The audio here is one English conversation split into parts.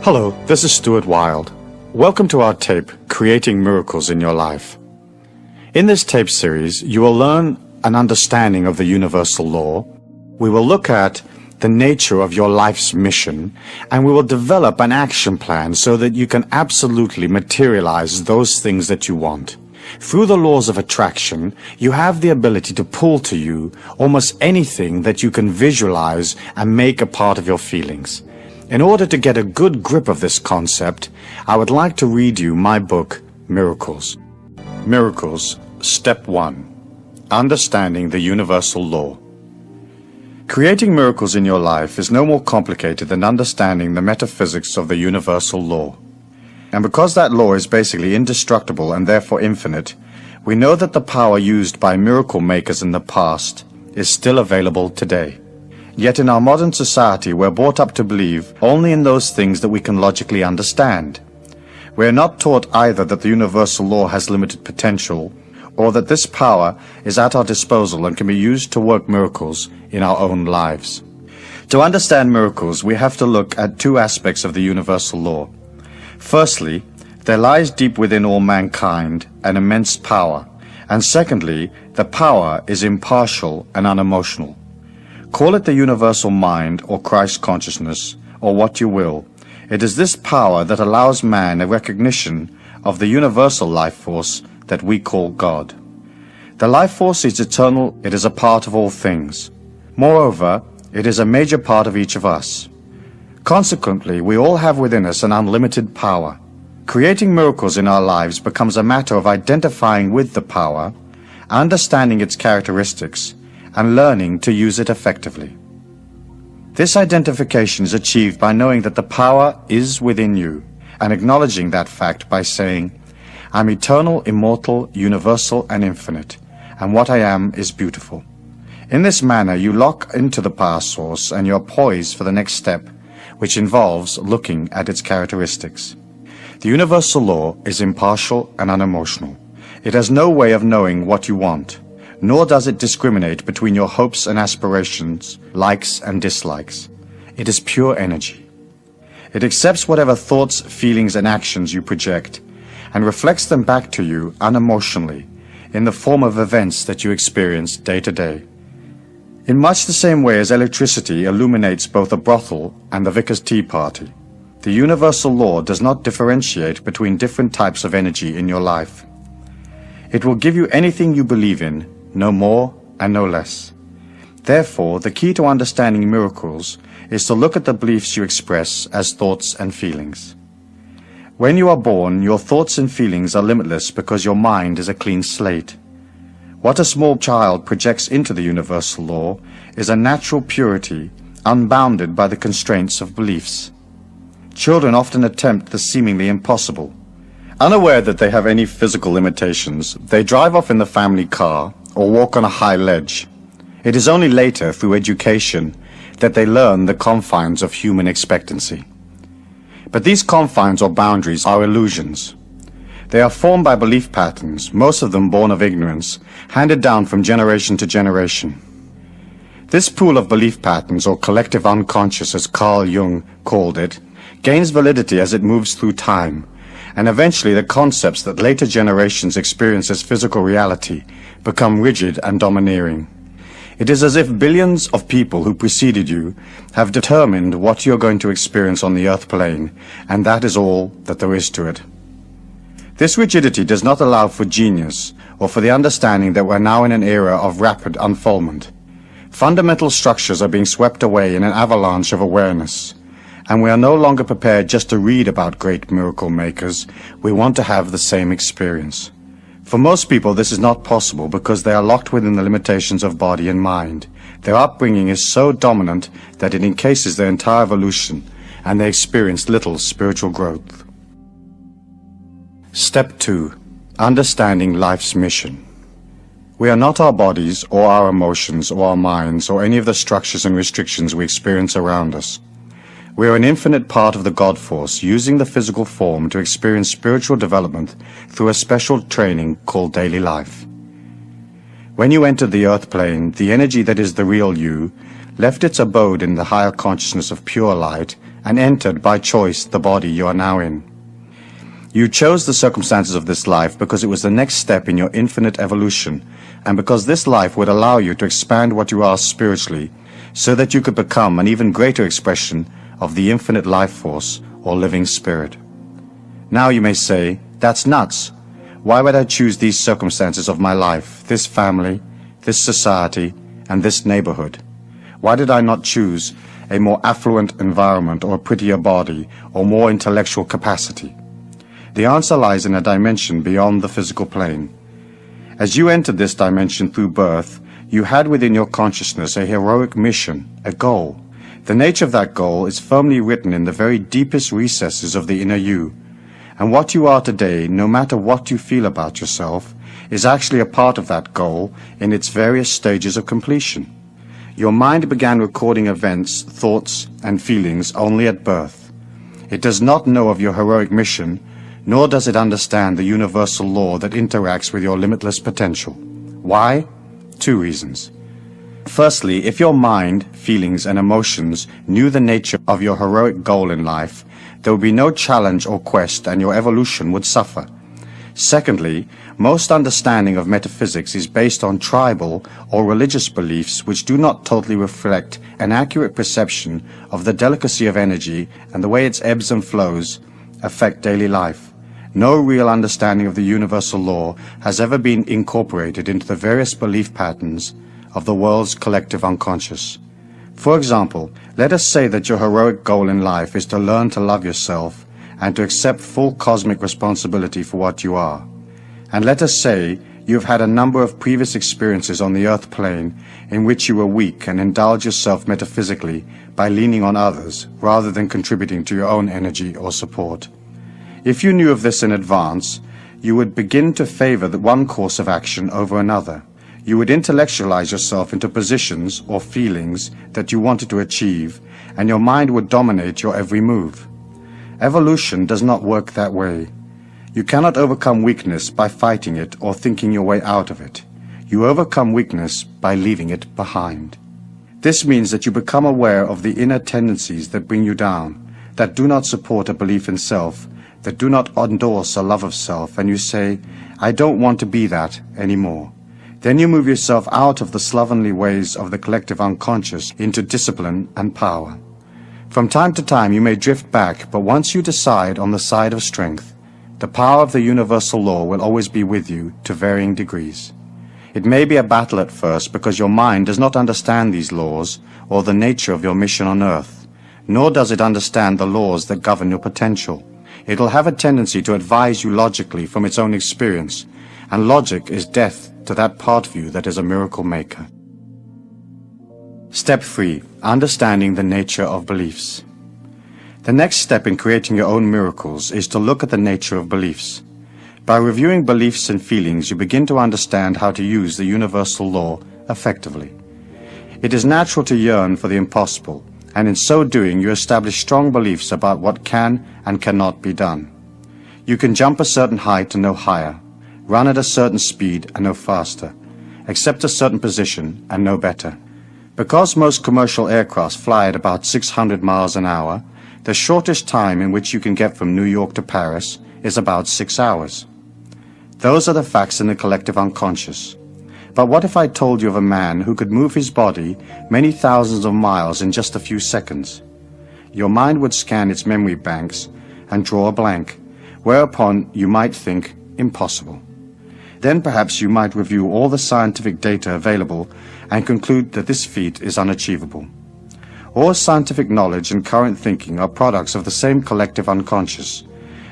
Hello, this is Stuart Wilde. Welcome to our tape, Creating Miracles in Your Life. In this tape series, you will learn an understanding of the universal law. We will look at the nature of your life's mission, and we will develop an action plan so that you can absolutely materialize those things that you want. Through the laws of attraction, you have the ability to pull to you almost anything that you can visualize and make a part of your feelings. In order to get a good grip of this concept, I would like to read you my book, Miracles. Miracles, Step 1. Understanding the Universal Law. Creating miracles in your life is no more complicated than understanding the metaphysics of the universal law. And because that law is basically indestructible and therefore infinite, we know that the power used by miracle makers in the past is still available today. Yet in our modern society, we're brought up to believe only in those things that we can logically understand. We're not taught either that the universal law has limited potential, or that this power is at our disposal and can be used to work miracles in our own lives. To understand miracles, we have to look at two aspects of the universal law. Firstly, there lies deep within all mankind an immense power, and secondly, the power is impartial and unemotional. Call it the universal mind or Christ consciousness, or what you will. It is this power that allows man a recognition of the universal life force that we call God. The life force is eternal, it is a part of all things. Moreover, it is a major part of each of us. Consequently, we all have within us an unlimited power. Creating miracles in our lives becomes a matter of identifying with the power, understanding its characteristics, and learning to use it effectively. This identification is achieved by knowing that the power is within you, and acknowledging that fact by saying, I'm eternal, immortal, universal, and infinite, and what I am is beautiful. In this manner, you lock into the power source and you're poised for the next step, which involves looking at its characteristics. The universal law is impartial and unemotional. It has no way of knowing what you want, nor does it discriminate between your hopes and aspirations, likes and dislikes. It is pure energy. It accepts whatever thoughts, feelings, and actions you project, and reflects them back to you unemotionally, in the form of events that you experience day to day. In much the same way as electricity illuminates both a brothel and the vicar's tea party, the universal law does not differentiate between different types of energy in your life. It will give you anything you believe in, no more and no less. Therefore, the key to understanding miracles is to look at the beliefs you express as thoughts and feelings. When you are born, your thoughts and feelings are limitless because your mind is a clean slate. What a small child projects into the universal law is a natural purity, unbounded by the constraints of beliefs. Children often attempt the seemingly impossible. Unaware that they have any physical limitations, they drive off in the family car or walk on a high ledge. It is only later, through education, that they learn the confines of human expectancy. But these confines or boundaries are illusions. They are formed by belief patterns, most of them born of ignorance, handed down from generation to generation. This pool of belief patterns, or collective unconscious as Carl Jung called it, gains validity as it moves through time, and eventually the concepts that later generations experience as physical reality become rigid and domineering. It is as if billions of people who preceded you have determined what you're going to experience on the earth plane, and that is all that there is to it. This rigidity does not allow for genius, or for the understanding that we're now in an era of rapid unfoldment. Fundamental structures are being swept away in an avalanche of awareness, and we are no longer prepared just to read about great miracle makers. We want to have the same experience. For most people, this is not possible because they are locked within the limitations of body and mind. Their upbringing is so dominant that it encases their entire evolution, and they experience little spiritual growth. Step 2. Understanding life's mission. We are not our bodies, or our emotions, or our minds, or any of the structures and restrictions we experience around us. We are an infinite part of the God force, using the physical form to experience spiritual development through a special training called daily life. When you entered the earth plane, the energy that is the real you left its abode in the higher consciousness of pure light and entered by choice the body you are now in. You chose the circumstances of this life because it was the next step in your infinite evolution, and because this life would allow you to expand what you are spiritually, so that you could become an even greater expression of the infinite life force or living spirit. Now you may say, that's nuts. Why would I choose these circumstances of my life, this family, this society, and this neighborhood? Why did I not choose a more affluent environment or a prettier body or more intellectual capacity? The answer lies in a dimension beyond the physical plane. As you entered this dimension through birth, you had within your consciousness a heroic mission, a goal. The nature of that goal is firmly written in the very deepest recesses of the inner you. And what you are today, no matter what you feel about yourself, is actually a part of that goal in its various stages of completion. Your mind began recording events, thoughts, and feelings only at birth. It does not know of your heroic mission, nor does it understand the universal law that interacts with your limitless potential. Why? Two reasons. Firstly, if your mind, feelings, and emotions knew the nature of your heroic goal in life, there would be no challenge or quest, and your evolution would suffer. Secondly, most understanding of metaphysics is based on tribal or religious beliefs which do not totally reflect an accurate perception of the delicacy of energy and the way its ebbs and flows affect daily life. No real understanding of the universal law has ever been incorporated into the various belief patterns of the world's collective unconscious. For example, let us say that your heroic goal in life is to learn to love yourself and to accept full cosmic responsibility for what you are. And let us say you have had a number of previous experiences on the earth plane in which you were weak and indulge yourself metaphysically by leaning on others rather than contributing to your own energy or support. If you knew of this in advance, you would begin to favor the one course of action over another. You would intellectualize yourself into positions or feelings that you wanted to achieve, and your mind would dominate your every move. Evolution does not work that way. You cannot overcome weakness by fighting it or thinking your way out of it. You overcome weakness by leaving it behind. This means that you become aware of the inner tendencies that bring you down, that do not support a belief in self, that do not endorse a love of self, and you say, I don't want to be that anymore. Then you move yourself out of the slovenly ways of the collective unconscious into discipline and power. From time to time you may drift back, but once you decide on the side of strength, the power of the universal law will always be with you to varying degrees. It may be a battle at first because your mind does not understand these laws or the nature of your mission on earth, nor does it understand the laws that govern your potential. It will have a tendency to advise you logically from its own experience, and logic is death to that part of you that is a miracle maker. Step 3. Understanding the nature of beliefs. The next step in creating your own miracles is to look at the nature of beliefs. By reviewing beliefs and feelings, you begin to understand how to use the universal law effectively. It is natural to yearn for the impossible, and in so doing you establish strong beliefs about what can and cannot be done. You can jump a certain height and no higher, run at a certain speed and no faster, accept a certain position and no better. Because most commercial aircraft fly at about 600 miles an hour, the shortest time in which you can get from New York to Paris is about 6 hours. Those are the facts in the collective unconscious. But what if I told you of a man who could move his body many thousands of miles in just a few seconds? Your mind would scan its memory banks and draw a blank, whereupon you might think, impossible. Then perhaps you might review all the scientific data available and conclude that this feat is unachievable. All scientific knowledge and current thinking are products of the same collective unconscious,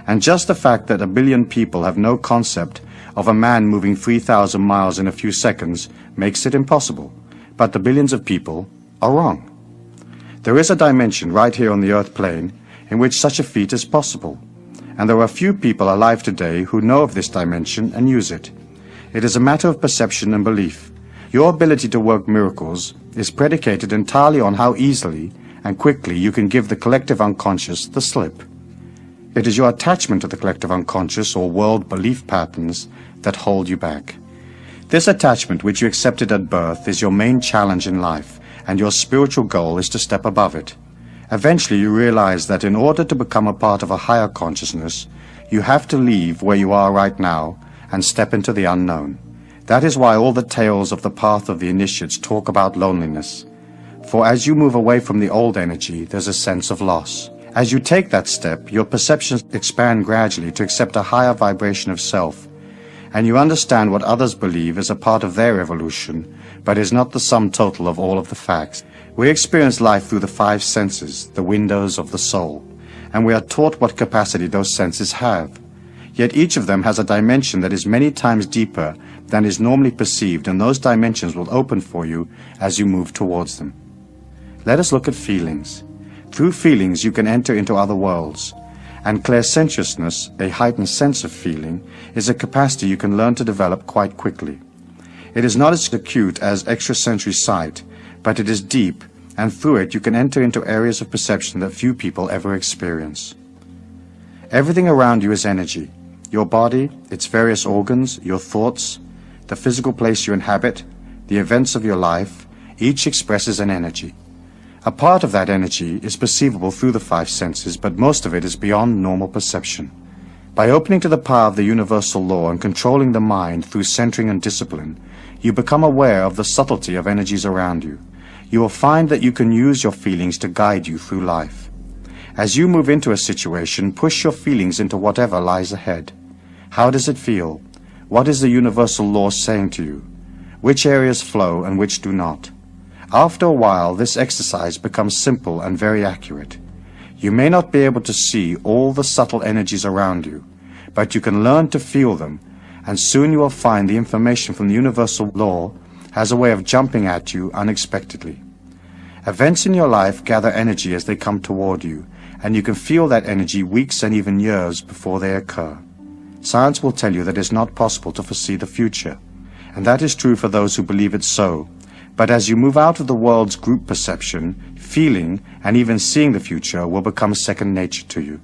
and just the fact that 1 billion people have no concept of a man moving 3,000 miles in a few seconds makes it impossible, but the billions of people are wrong. There is a dimension right here on the earth plane in which such a feat is possible, and there are few people alive today who know of this dimension and use it. It is a matter of perception and belief. Your ability to work miracles is predicated entirely on how easily and quickly you can give the collective unconscious the slip. It is your attachment to the collective unconscious or world belief patterns that hold you back. This attachment, which you accepted at birth, is your main challenge in life, and your spiritual goal is to step above it. Eventually you realize that in order to become a part of a higher consciousness, you have to leave where you are right now and step into the unknown. That is why all the tales of the path of the initiates talk about loneliness. For as you move away from the old energy, there's a sense of loss. As you take that step, your perceptions expand gradually to accept a higher vibration of self, and you understand what others believe is a part of their evolution, but is not the sum total of all of the facts. We experience life through the five senses, the windows of the soul, and we are taught what capacity those senses have. Yet each of them has a dimension that is many times deeper than is normally perceived, and those dimensions will open for you as you move towards them. Let us look at feelings. Through feelings you can enter into other worlds, and clairsentiousness, a heightened sense of feeling, is a capacity you can learn to develop quite quickly. It is not as acute as extrasensory sight, but it is deep, and through it you can enter into areas of perception that few people ever experience. Everything around you is energy. Your body, its various organs, your thoughts, the physical place you inhabit, the events of your life, each expresses an energy. A part of that energy is perceivable through the five senses, but most of it is beyond normal perception. By opening to the power of the universal law and controlling the mind through centering and discipline, you become aware of the subtlety of energies around you. You will find that you can use your feelings to guide you through life. As you move into a situation, push your feelings into whatever lies ahead. How does it feel? What is the universal law saying to you? Which areas flow and which do not? After a while, this exercise becomes simple and very accurate. You may not be able to see all the subtle energies around you, but you can learn to feel them, and soon you will find the information from the universal law has a way of jumping at you unexpectedly. Events in your life gather energy as they come toward you, and you can feel that energy weeks and even years before they occur. Science will tell you that it is not possible to foresee the future, and that is true for those who believe it so. But as you move out of the world's group perception, feeling and even seeing the future will become second nature to you.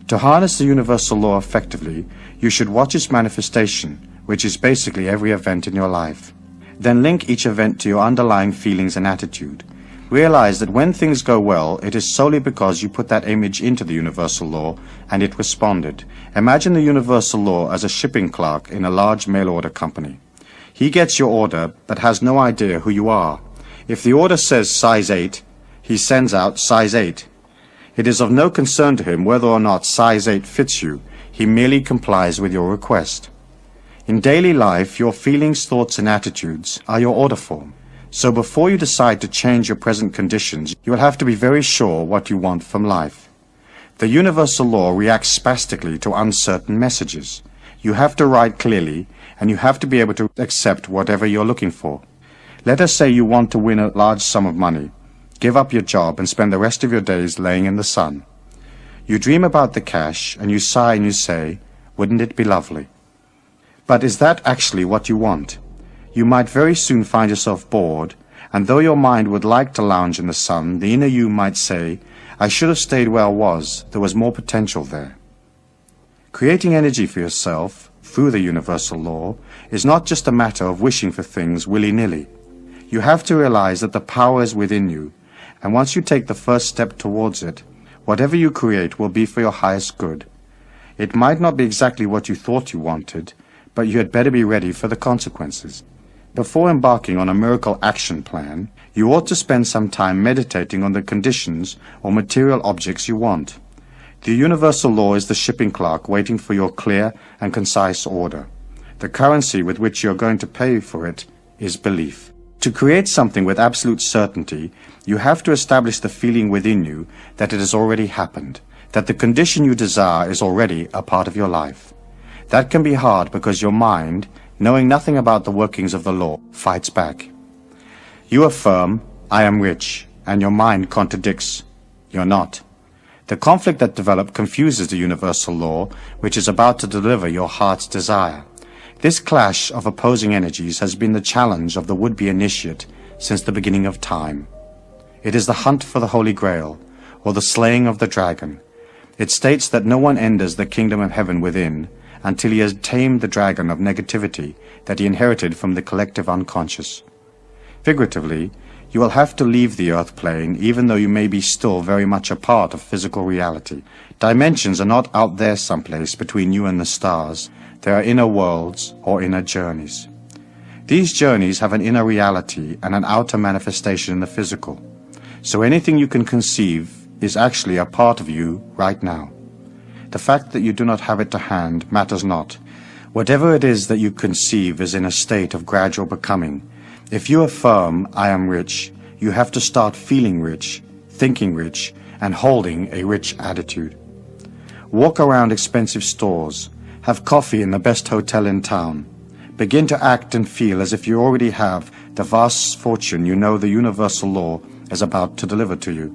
To harness the universal law effectively, you should watch its manifestation, which is basically every event in your life. Then link each event to your underlying feelings and attitude. Realize that when things go well, it is solely because you put that image into the universal law and it responded. Imagine the universal law as a shipping clerk in a large mail order company. He gets your order, but has no idea who you are. If the order says size 8, he sends out size 8. It is of no concern to him whether or not size 8 fits you. He merely complies with your request. In daily life, your feelings, thoughts, and attitudes are your order form. So before you decide to change your present conditions, you will have to be very sure what you want from life. The universal law reacts spastically to uncertain messages. You have to write clearly, and you have to be able to accept whatever you're looking for. Let us say you want to win a large sum of money. Give up your job and spend the rest of your days laying in the sun. You dream about the cash, and you sigh and you say, wouldn't it be lovely? But is that actually what you want? You might very soon find yourself bored, and though your mind would like to lounge in the sun, the inner you might say, I should have stayed where I was, there was more potential there. Creating energy for yourself, through the universal law, is not just a matter of wishing for things willy-nilly. You have to realize that the power is within you, and once you take the first step towards it, whatever you create will be for your highest good. It might not be exactly what you thought you wanted, but you had better be ready for the consequences. Before embarking on a miracle action plan, you ought to spend some time meditating on the conditions or material objects you want. The universal law is the shipping clerk waiting for your clear and concise order. The currency with which you are going to pay for it is belief. To create something with absolute certainty, you have to establish the feeling within you that it has already happened, that the condition you desire is already a part of your life. That can be hard because your mind, knowing nothing about the workings of the law, fights back. You affirm, I am rich, and your mind contradicts, you're not. The conflict that develops confuses the universal law, which is about to deliver your heart's desire. This clash of opposing energies has been the challenge of the would-be initiate since the beginning of time. It is the hunt for the Holy Grail, or the slaying of the dragon. It states that no one enters the kingdom of heaven within until he has tamed the dragon of negativity that he inherited from the collective unconscious. Figuratively, You will have to leave the earth plane, even though you may be still very much a part of physical reality. Dimensions are not out there someplace between you and the stars. They are inner worlds or inner journeys. These journeys have an inner reality and an outer manifestation in the physical. So anything you can conceive is actually a part of you right now. The fact that you do not have it to hand matters not. Whatever it is that you conceive is in a state of gradual becoming. If you affirm, I am rich, you have to start feeling rich, thinking rich, and holding a rich attitude. Walk around expensive stores. Have coffee in the best hotel in town. Begin to act and feel as if you already have the vast fortune you know the universal law is about to deliver to you.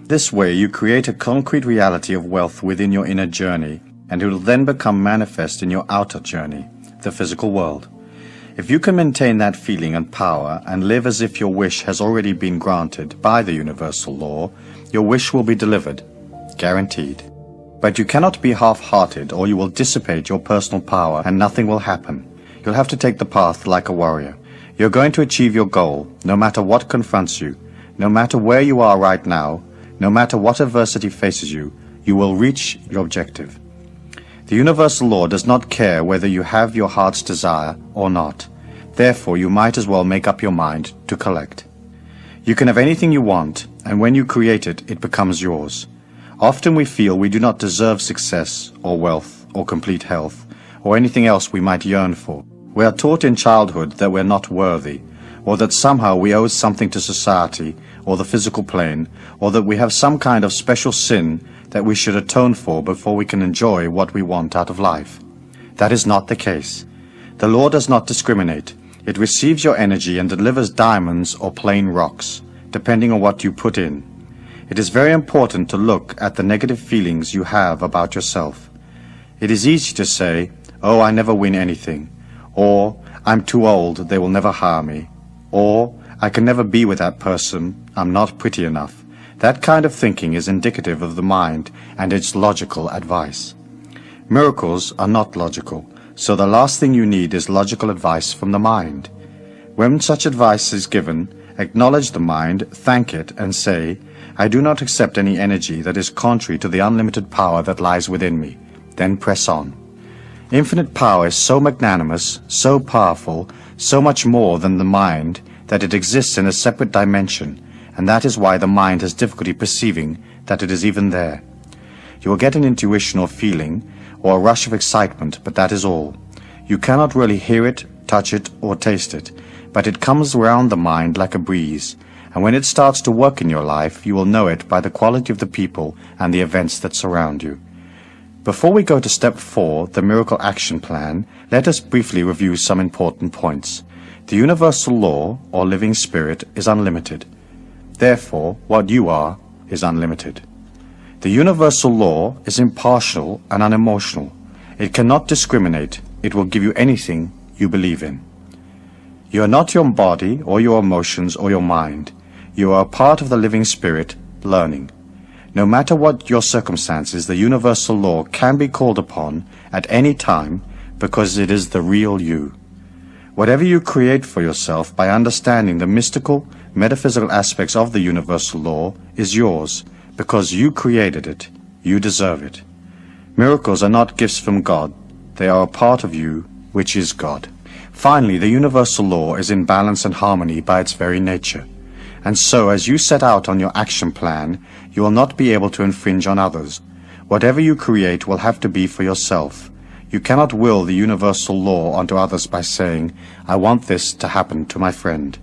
This way you create a concrete reality of wealth within your inner journey, and it will then become manifest in your outer journey, the physical world. If you can maintain that feeling and power and live as if your wish has already been granted by the universal law, your wish will be delivered, guaranteed. But you cannot be half-hearted, or you will dissipate your personal power and nothing will happen. You'll have to take the path like a warrior. You're going to achieve your goal, no matter what confronts you, no matter where you are right now, no matter what adversity faces you, you will reach your objective. The universal law does not care whether you have your heart's desire or not. Therefore, you might as well make up your mind to collect. You can have anything you want, and when you create it, it becomes yours. Often we feel we do not deserve success or wealth or complete health or anything else we might yearn for. We are taught in childhood that we're not worthy, or that somehow we owe something to society or the physical plane, or that we have some kind of special sin that we should atone for before we can enjoy what we want out of life. That is not the case. The law does not discriminate. It receives your energy and delivers diamonds or plain rocks, depending on what you put in. It is very important to look at the negative feelings you have about yourself. It is easy to say, oh, I never win anything, or I'm too old, they will never hire me, or I can never be with that person, I'm not pretty enough. That kind of thinking is indicative of the mind and its logical advice. Miracles are not logical, so the last thing you need is logical advice from the mind. When such advice is given, acknowledge the mind, thank it, and say, I do not accept any energy that is contrary to the unlimited power that lies within me. Then press on. Infinite power is so magnanimous, so powerful, so much more than the mind, that it exists in a separate dimension, and that is why the mind has difficulty perceiving that it is even there. You will get an intuition or feeling, or a rush of excitement, but that is all. You cannot really hear it, touch it, or taste it, but it comes around the mind like a breeze, and when it starts to work in your life, you will know it by the quality of the people and the events that surround you. Before we go to step 4, the Miracle Action Plan, let us briefly review some important points. The universal law, or living spirit, is unlimited. Therefore, what you are is unlimited. The universal law is impartial and unemotional. It cannot discriminate. It will give you anything you believe in. You are not your body or your emotions or your mind. You are a part of the living spirit, learning. No matter what your circumstances, the universal law can be called upon at any time because it is the real you. Whatever you create for yourself by understanding the mystical, metaphysical aspects of the universal law is yours because you created it. You deserve it. Miracles are not gifts from God. They are a part of you, which is God. Finally, the universal law is in balance and harmony by its very nature. And so, as you set out on your action plan, you will not be able to infringe on others. Whatever you create will have to be for yourself. You cannot will the universal law onto others by saying, I want this to happen to my friend.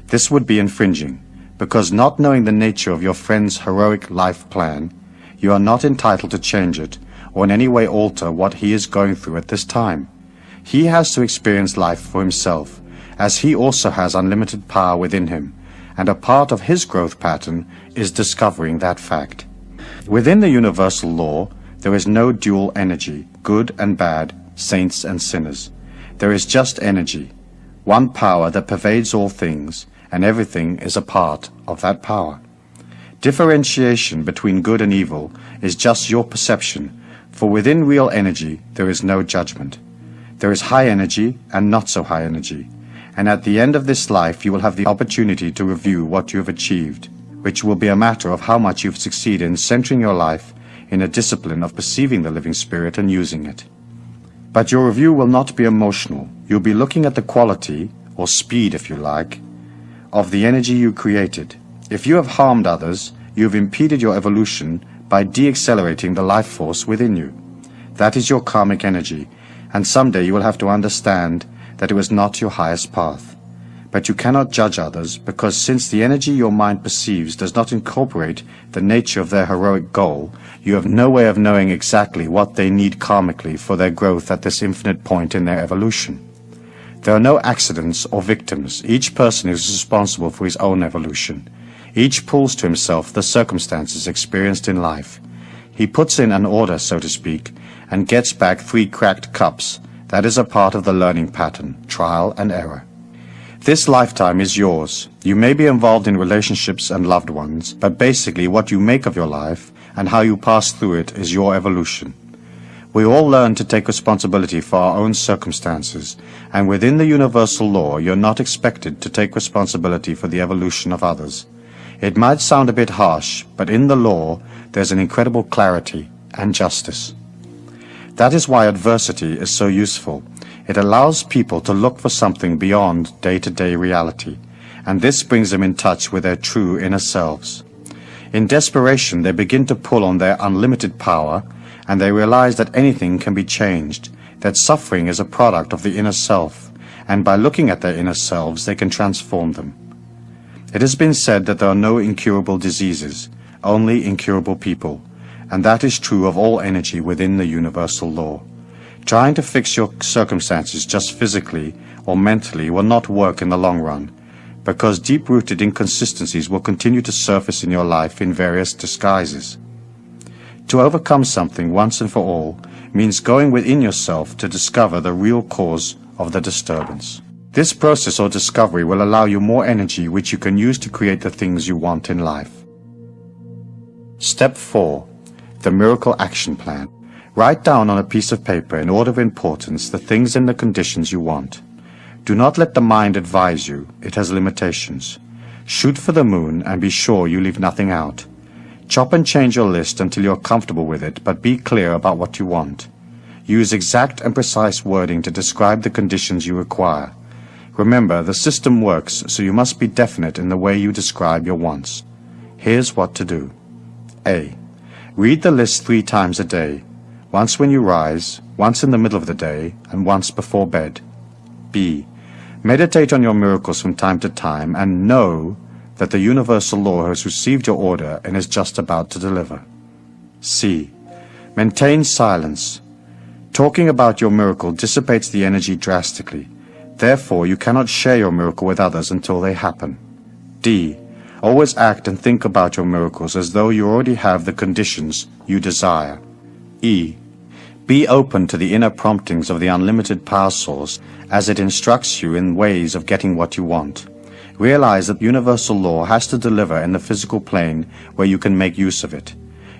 This would be infringing, because not knowing the nature of your friend's heroic life plan, you are not entitled to change it, or in any way alter what he is going through at this time. He has to experience life for himself, as he also has unlimited power within him, and a part of his growth pattern is discovering that fact. Within the universal law, there is no dual energy, good and bad, saints and sinners. There is just energy, one power that pervades all things, and everything is a part of that power. Differentiation between good and evil is just your perception, for within real energy there is no judgment. There is high energy and not so high energy, and at the end of this life you will have the opportunity to review what you have achieved, which will be a matter of how much you've succeeded in centering your life in a discipline of perceiving the living spirit and using it. But your review will not be emotional. You'll be looking at the quality, or speed if you like, of the energy you created. If you have harmed others, you have impeded your evolution by de-accelerating the life force within you. That is your karmic energy, and someday you will have to understand that it was not your highest path. But you cannot judge others, because since the energy your mind perceives does not incorporate the nature of their heroic goal, you have no way of knowing exactly what they need karmically for their growth at this infinite point in their evolution. There are no accidents or victims. Each person is responsible for his own evolution. Each pulls to himself the circumstances experienced in life. He puts in an order, so to speak, and gets back 3 cracked cups. That is a part of the learning pattern, trial and error. This lifetime is yours. You may be involved in relationships and loved ones, but basically what you make of your life and how you pass through it is your evolution. We all learn to take responsibility for our own circumstances, and within the universal law you're not expected to take responsibility for the evolution of others. It might sound a bit harsh, but in the law there's an incredible clarity and justice. That is why adversity is so useful. It allows people to look for something beyond day-to-day reality, and this brings them in touch with their true inner selves. In desperation, they begin to pull on their unlimited power, and they realize that anything can be changed, that suffering is a product of the inner self, and by looking at their inner selves, they can transform them. It has been said that there are no incurable diseases, only incurable people, and that is true of all energy within the universal law. Trying to fix your circumstances just physically or mentally will not work in the long run, because deep-rooted inconsistencies will continue to surface in your life in various disguises. To overcome something once and for all means going within yourself to discover the real cause of the disturbance. This process or discovery will allow you more energy which you can use to create the things you want in life. Step 4. The Miracle Action Plan. Write down on a piece of paper in order of importance the things and the conditions you want. Do not let the mind advise you. It has limitations. Shoot for the moon and be sure you leave nothing out. Chop and change your list until you're comfortable with it, but be clear about what you want. Use exact and precise wording to describe the conditions you require. Remember, the system works, so you must be definite in the way you describe your wants. Here's what to do. A. Read the list 3 times a day. Once when you rise, once in the middle of the day, and once before bed. B. Meditate on your miracles from time to time, and know that the universal law has received your order and is just about to deliver. C. Maintain silence. Talking about your miracle dissipates the energy drastically. Therefore, you cannot share your miracle with others until they happen. D. Always act and think about your miracles as though you already have the conditions you desire. E. Be open to the inner promptings of the unlimited power source as it instructs you in ways of getting what you want. Realize that universal law has to deliver in the physical plane where you can make use of it.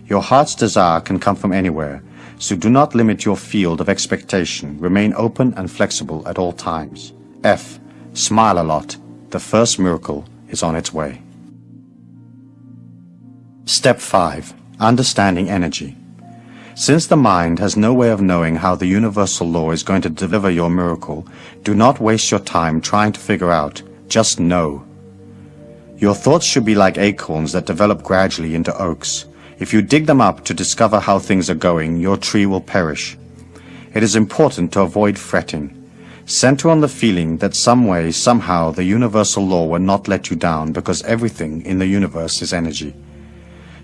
Your heart's desire can come from anywhere, so do not limit your field of expectation. Remain open and flexible at all times. F. Smile a lot. The first miracle is on its way. Step 5. Understanding energy. Since the mind has no way of knowing how the universal law is going to deliver your miracle, do not waste your time trying to figure out. Just know. Your thoughts should be like acorns that develop gradually into oaks. If you dig them up to discover how things are going, your tree will perish. It is important to avoid fretting. Center on the feeling that some way, somehow, the universal law will not let you down, because everything in the universe is energy.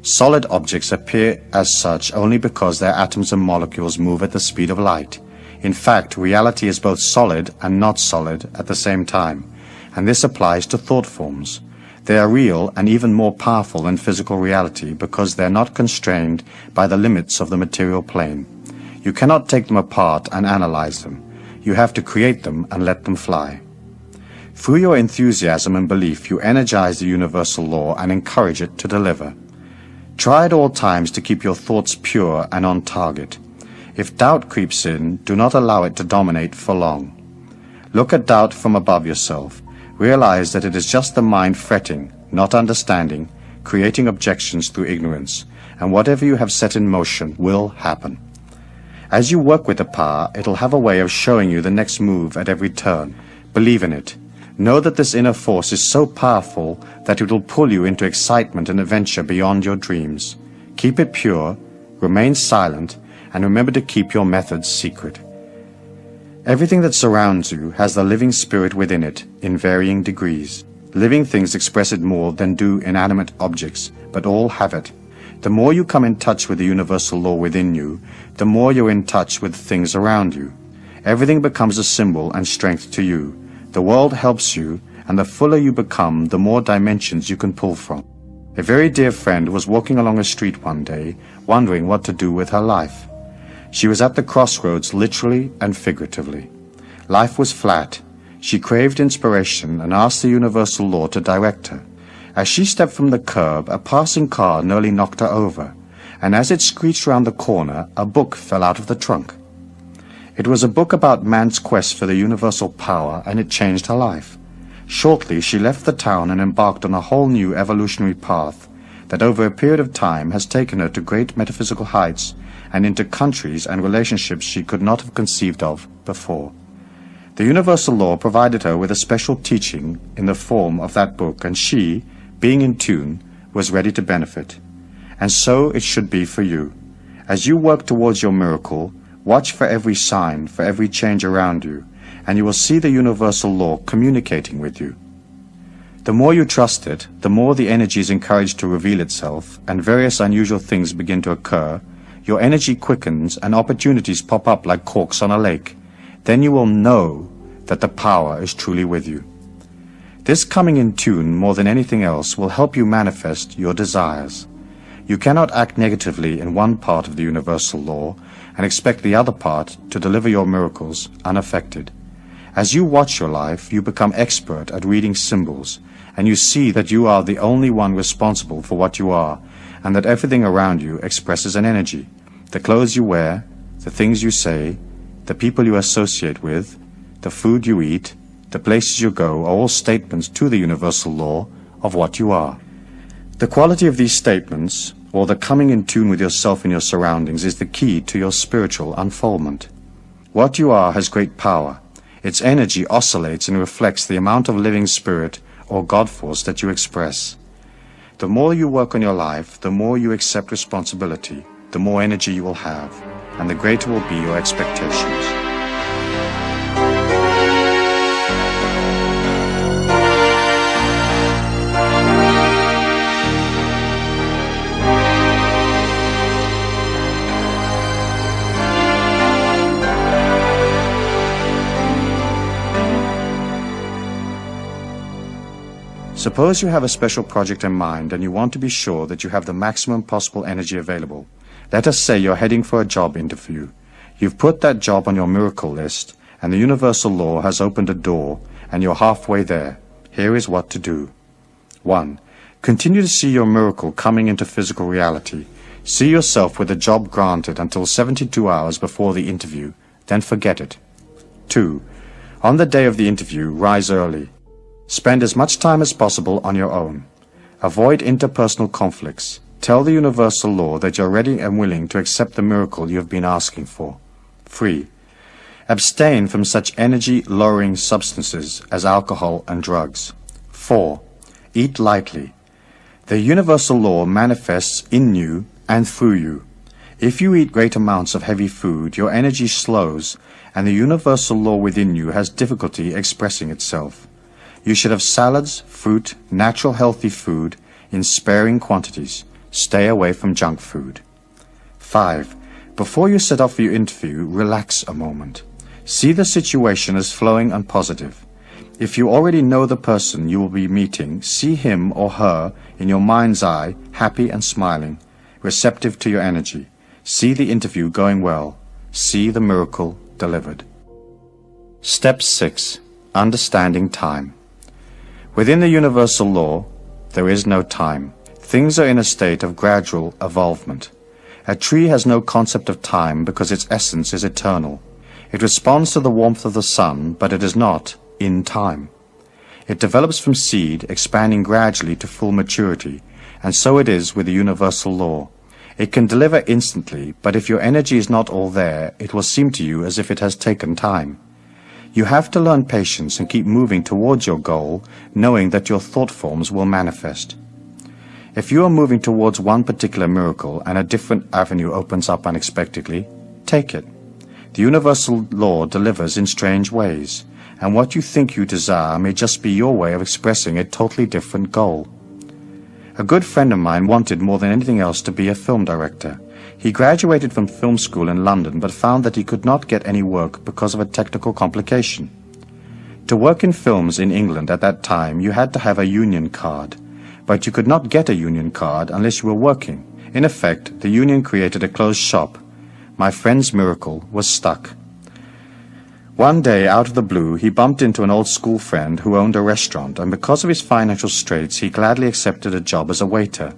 Solid objects appear as such only because their atoms and molecules move at the speed of light. In fact, reality is both solid and not solid at the same time, and this applies to thought forms. They are real and even more powerful than physical reality because they are not constrained by the limits of the material plane. You cannot take them apart and analyze them. You have to create them and let them fly. Through your enthusiasm and belief, you energize the universal law and encourage it to deliver. Try at all times to keep your thoughts pure and on target. If doubt creeps in, do not allow it to dominate for long. Look at doubt from above yourself. Realize that it is just the mind fretting, not understanding, creating objections through ignorance, and whatever you have set in motion will happen. As you work with the power, it'll have a way of showing you the next move at every turn. Believe in it. Know that this inner force is so powerful that it will pull you into excitement and adventure beyond your dreams. Keep it pure, remain silent, and remember to keep your methods secret. Everything that surrounds you has the living spirit within it in varying degrees. Living things express it more than do inanimate objects, but all have it. The more you come in touch with the universal law within you, the more you're in touch with the things around you. Everything becomes a symbol and strength to you. The world helps you, and the fuller you become, the more dimensions you can pull from. A very dear friend was walking along a street one day, wondering what to do with her life. She was at the crossroads literally and figuratively. Life was flat. She craved inspiration and asked the universal law to direct her. As she stepped from the curb, a passing car nearly knocked her over, and as it screeched round the corner, a book fell out of the trunk. It was a book about man's quest for the universal power, and it changed her life. Shortly, she left the town and embarked on a whole new evolutionary path that over a period of time has taken her to great metaphysical heights and into countries and relationships she could not have conceived of before. The universal law provided her with a special teaching in the form of that book, and she, being in tune, was ready to benefit. And so it should be for you. As you work towards your miracle, watch for every sign, for every change around you, and you will see the universal law communicating with you. The more you trust it, the more the energy is encouraged to reveal itself, and various unusual things begin to occur. Your energy quickens, and opportunities pop up like corks on a lake. Then you will know that the power is truly with you. This coming in tune more than anything else will help you manifest your desires. You cannot act negatively in one part of the universal law and expect the other part to deliver your miracles unaffected. As you watch your life, you become expert at reading symbols, and you see that you are the only one responsible for what you are, and that everything around you expresses an energy. The clothes you wear, the things you say, the people you associate with, the food you eat, the places you go are all statements to the universal law of what you are. The quality of these statements, or the coming in tune with yourself and your surroundings, is the key to your spiritual unfoldment. What you are has great power. Its energy oscillates and reflects the amount of living spirit or God force that you express. The more you work on your life, the more you accept responsibility, the more energy you will have, and the greater will be your expectations. Suppose you have a special project in mind and you want to be sure that you have the maximum possible energy available. Let us say you're heading for a job interview. You've put that job on your miracle list, and the universal law has opened a door, and you're halfway there. Here is what to do. 1. Continue to see your miracle coming into physical reality. See yourself with the job granted until 72 hours before the interview, then forget it. 2. On the day of the interview, rise early. Spend as much time as possible on your own. Avoid interpersonal conflicts. Tell the universal law that you're ready and willing to accept the miracle you have been asking for. 3. Abstain from such energy-lowering substances as alcohol and drugs. 4. Eat lightly. The universal law manifests in you and through you. If you eat great amounts of heavy food, your energy slows, and the universal law within you has difficulty expressing itself. You should have salads, fruit, natural healthy food in sparing quantities. Stay away from junk food. 5. Before you set off for your interview, relax a moment. See the situation as flowing and positive. If you already know the person you will be meeting, see him or her in your mind's eye, happy and smiling, receptive to your energy. See the interview going well. See the miracle delivered. Step 6. Understanding time. Within the universal law, there is no time. Things are in a state of gradual evolvement. A tree has no concept of time because its essence is eternal. It responds to the warmth of the sun, but it is not in time. It develops from seed, expanding gradually to full maturity, and so it is with the universal law. It can deliver instantly, but if your energy is not all there, it will seem to you as if it has taken time. You have to learn patience and keep moving towards your goal, knowing that your thought forms will manifest. If you are moving towards one particular miracle and a different avenue opens up unexpectedly, take it. The universal law delivers in strange ways, and what you think you desire may just be your way of expressing a totally different goal. A good friend of mine wanted more than anything else to be a film director. He graduated from film school in London but found that he could not get any work because of a technical complication. To work in films in England at that time, you had to have a union card, but you could not get a union card unless you were working. In effect, the union created a closed shop. My friend's miracle was stuck. One day, out of the blue, he bumped into an old school friend who owned a restaurant, and because of his financial straits, he gladly accepted a job as a waiter.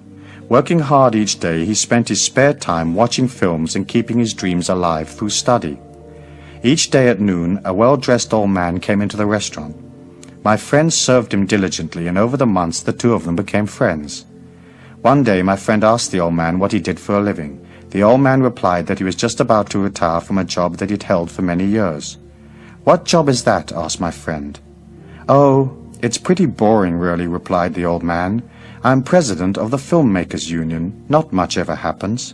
Working hard each day, he spent his spare time watching films and keeping his dreams alive through study. Each day at noon, a well-dressed old man came into the restaurant. My friend served him diligently, and over the months the two of them became friends. One day my friend asked the old man what he did for a living. The old man replied that he was just about to retire from a job that he'd held for many years. "What job is that?" asked my friend. "Oh, it's pretty boring, really," replied the old man. "I'm president of the Filmmakers Union. Not much ever happens."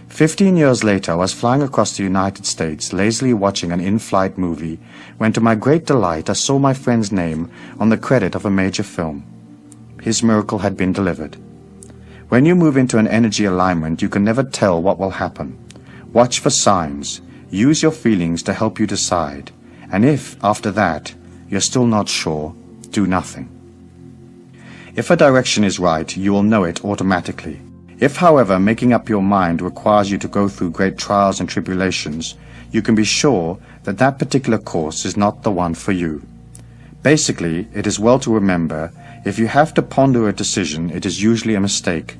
15 years later, I was flying across the United States, lazily watching an in-flight movie, when to my great delight I saw my friend's name on the credit of a major film. His miracle had been delivered. When you move into an energy alignment, you can never tell what will happen. Watch for signs. Use your feelings to help you decide. And if, after that, you're still not sure, do nothing. If a direction is right, you will know it automatically. If, however, making up your mind requires you to go through great trials and tribulations, you can be sure that that particular course is not the one for you. Basically, it is well to remember, if you have to ponder a decision, it is usually a mistake.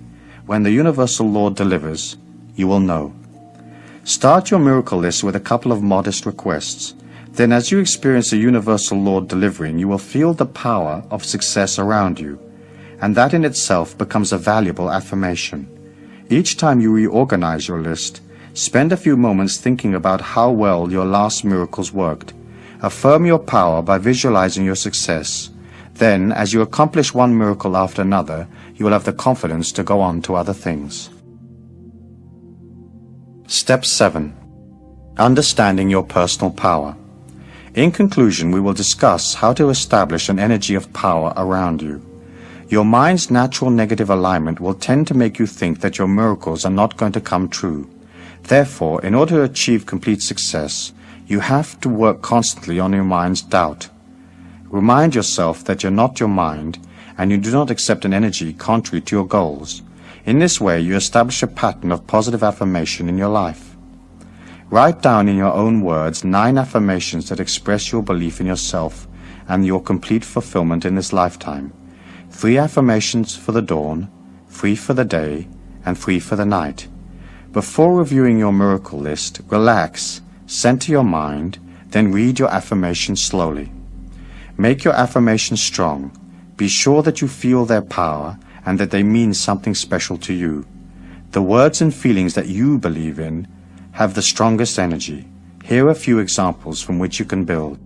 When the universal law delivers, you will know. Start your miracle list with a couple of modest requests. Then as you experience the universal law delivering, you will feel the power of success around you, and that in itself becomes a valuable affirmation. Each time you reorganize your list, spend a few moments thinking about how well your last miracles worked. Affirm your power by visualizing your success. Then, as you accomplish one miracle after another, you will have the confidence to go on to other things. Step 7. Understanding your personal power. In conclusion, we will discuss how to establish an energy of power around you. Your mind's natural negative alignment will tend to make you think that your miracles are not going to come true. Therefore, in order to achieve complete success, you have to work constantly on your mind's doubt. Remind yourself that you're not your mind, and you do not accept an energy contrary to your goals. In this way, you establish a pattern of positive affirmation in your life. Write down in your own words 9 affirmations that express your belief in yourself and your complete fulfillment in this lifetime. 3 affirmations for the dawn, 3 for the day, and 3 for the night. Before reviewing your miracle list, relax, center your mind, then read your affirmations slowly. Make your affirmations strong. Be sure that you feel their power and that they mean something special to you. The words and feelings that you believe in have the strongest energy. Here are a few examples from which you can build.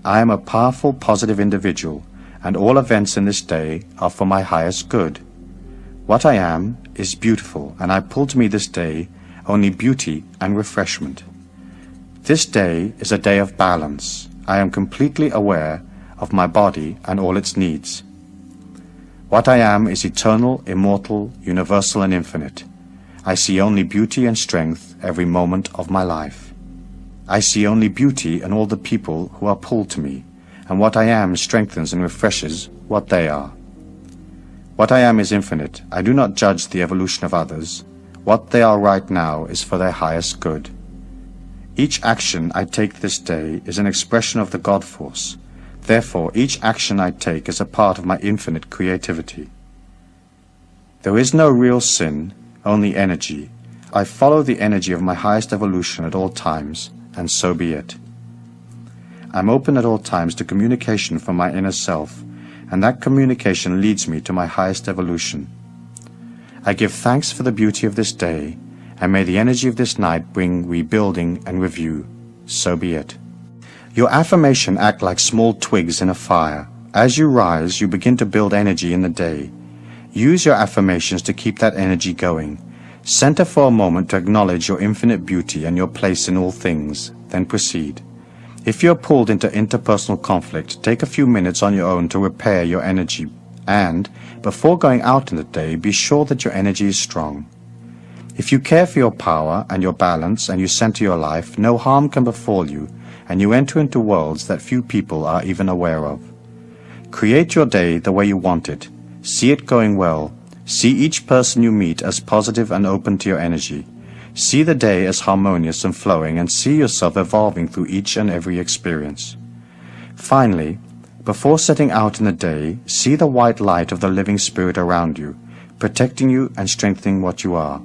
I am a powerful, positive individual, and all events in this day are for my highest good. What I am is beautiful, and I pull to me this day only beauty and refreshment. This day is a day of balance. I am completely aware of my body and all its needs. What I am is eternal, immortal, universal, and infinite. I see only beauty and strength every moment of my life. I see only beauty in all the people who are pulled to me, and what I am strengthens and refreshes what they are. What I am is infinite. I do not judge the evolution of others. What they are right now is for their highest good. Each action I take this day is an expression of the God force. Therefore, each action I take is a part of my infinite creativity. There is no real sin, only energy. I follow the energy of my highest evolution at all times, and so be it. I'm open at all times to communication from my inner self, and that communication leads me to my highest evolution. I give thanks for the beauty of this day, and may the energy of this night bring rebuilding and review. So be it. Your affirmation act like small twigs in a fire. As you rise, you begin to build energy in the day. Use your affirmations to keep that energy going. Center for a moment to acknowledge your infinite beauty and your place in all things, then proceed. If you're pulled into interpersonal conflict, take a few minutes on your own to repair your energy, and, before going out in the day, be sure that your energy is strong. If you care for your power and your balance and you center your life, no harm can befall you, and you enter into worlds that few people are even aware of. Create your day the way you want it. See it going well. See each person you meet as positive and open to your energy. See the day as harmonious and flowing, and see yourself evolving through each and every experience. Finally, before setting out in the day, see the white light of the living spirit around you, protecting you and strengthening what you are.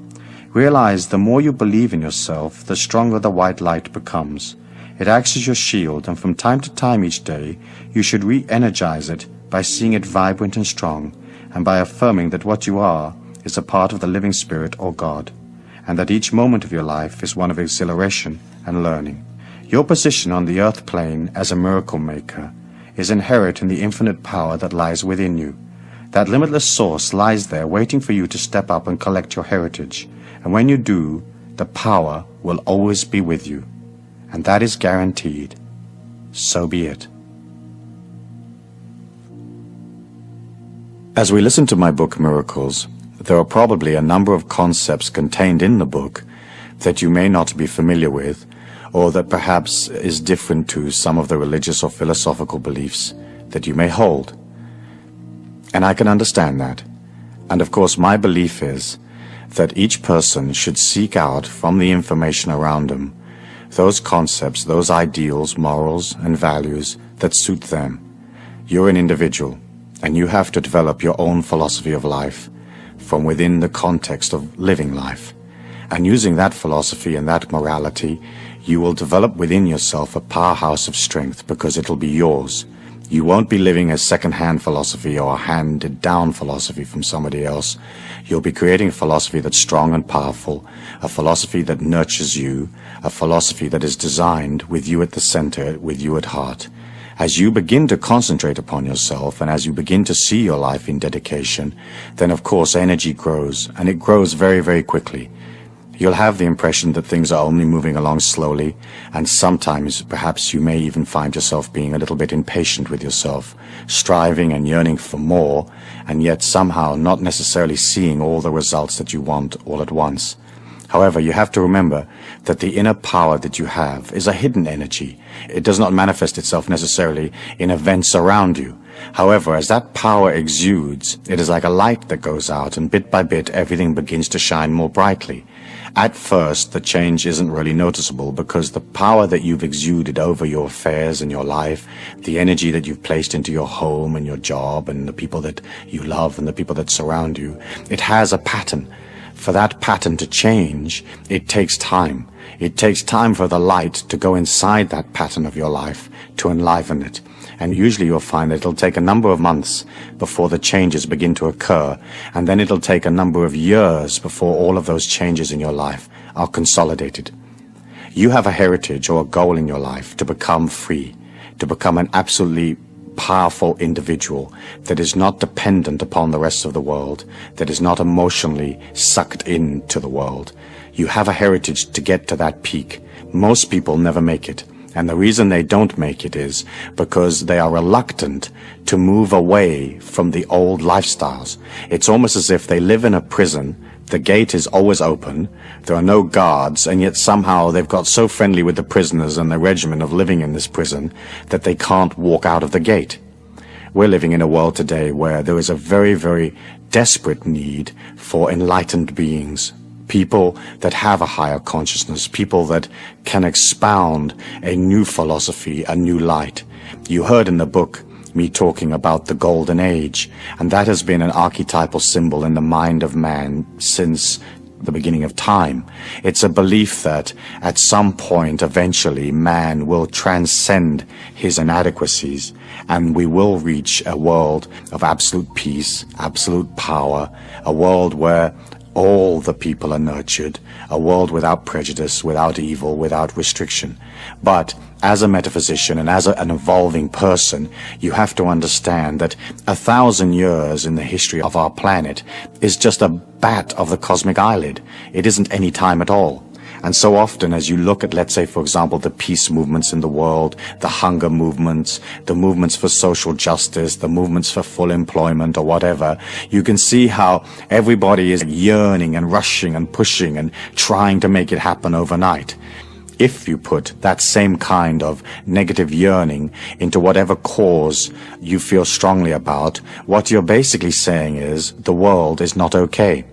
Realize the more you believe in yourself, the stronger the white light becomes. It acts as your shield, and from time to time each day, you should re-energize it by seeing it vibrant and strong, and by affirming that what you are is a part of the living spirit or God, and that each moment of your life is one of exhilaration and learning. Your position on the earth plane as a miracle maker is inherent in the infinite power that lies within you. That limitless source lies there waiting for you to step up and collect your heritage, and when you do, the power will always be with you. And that is guaranteed. So be it. As we listen to my book Miracles, there are probably a number of concepts contained in the book that you may not be familiar with, or that perhaps is different to some of the religious or philosophical beliefs that you may hold. And I can understand that. And of course my belief is that each person should seek out from the information around them those concepts, those ideals, morals, and values that suit them. You're an individual, and you have to develop your own philosophy of life from within the context of living life. And using that philosophy and that morality, you will develop within yourself a powerhouse of strength, because it'll be yours. You won't be living a second-hand philosophy or a handed-down philosophy from somebody else. You'll be creating a philosophy that's strong and powerful, a philosophy that nurtures you, a philosophy that is designed with you at the center, with you at heart. As you begin to concentrate upon yourself, and as you begin to see your life in dedication, then of course energy grows, and it grows very, very quickly. You'll have the impression that things are only moving along slowly, and sometimes perhaps you may even find yourself being a little bit impatient with yourself, striving and yearning for more, and yet somehow not necessarily seeing all the results that you want all at once. However, you have to remember that the inner power that you have is a hidden energy. It does not manifest itself necessarily in events around you. However, as that power exudes, it is like a light that goes out, and bit by bit everything begins to shine more brightly. At first, the change isn't really noticeable, because the power that you've exuded over your affairs and your life, the energy that you've placed into your home and your job and the people that you love and the people that surround you, it has a pattern. For that pattern to change, it takes time. It takes time for the light to go inside that pattern of your life, to enliven it. And usually you'll find that it'll take a number of months before the changes begin to occur, and then it'll take a number of years before all of those changes in your life are consolidated. You have a heritage or a goal in your life to become free, to become an absolutely powerful individual that is not dependent upon the rest of the world, that is not emotionally sucked into the world. You have a heritage to get to that peak. Most people never make it. And the reason they don't make it is because they are reluctant to move away from the old lifestyles. It's almost as if they live in a prison. The gate is always open. There are no guards, and yet somehow they've got so friendly with the prisoners and the regimen of living in this prison that they can't walk out of the gate. We're living in a world today where there is a very, very desperate need for enlightened beings. People that have a higher consciousness, people that can expound a new philosophy, a new light. You heard in the book me talking about the Golden Age, and that has been an archetypal symbol in the mind of man since the beginning of time. It's a belief that at some point, eventually, man will transcend his inadequacies and we will reach a world of absolute peace, absolute power, a world where all the people are nurtured, a world without prejudice, without evil, without restriction. But as a metaphysician and as an evolving person, you have to understand that 1,000 years in the history of our planet is just a bat of the cosmic eyelid. It isn't any time at all. And so often as you look at, let's say, for example, the peace movements in the world, the hunger movements, the movements for social justice, the movements for full employment or whatever, you can see how everybody is yearning and rushing and pushing and trying to make it happen overnight. If you put that same kind of negative yearning into whatever cause you feel strongly about, what you're basically saying is the world is not okay.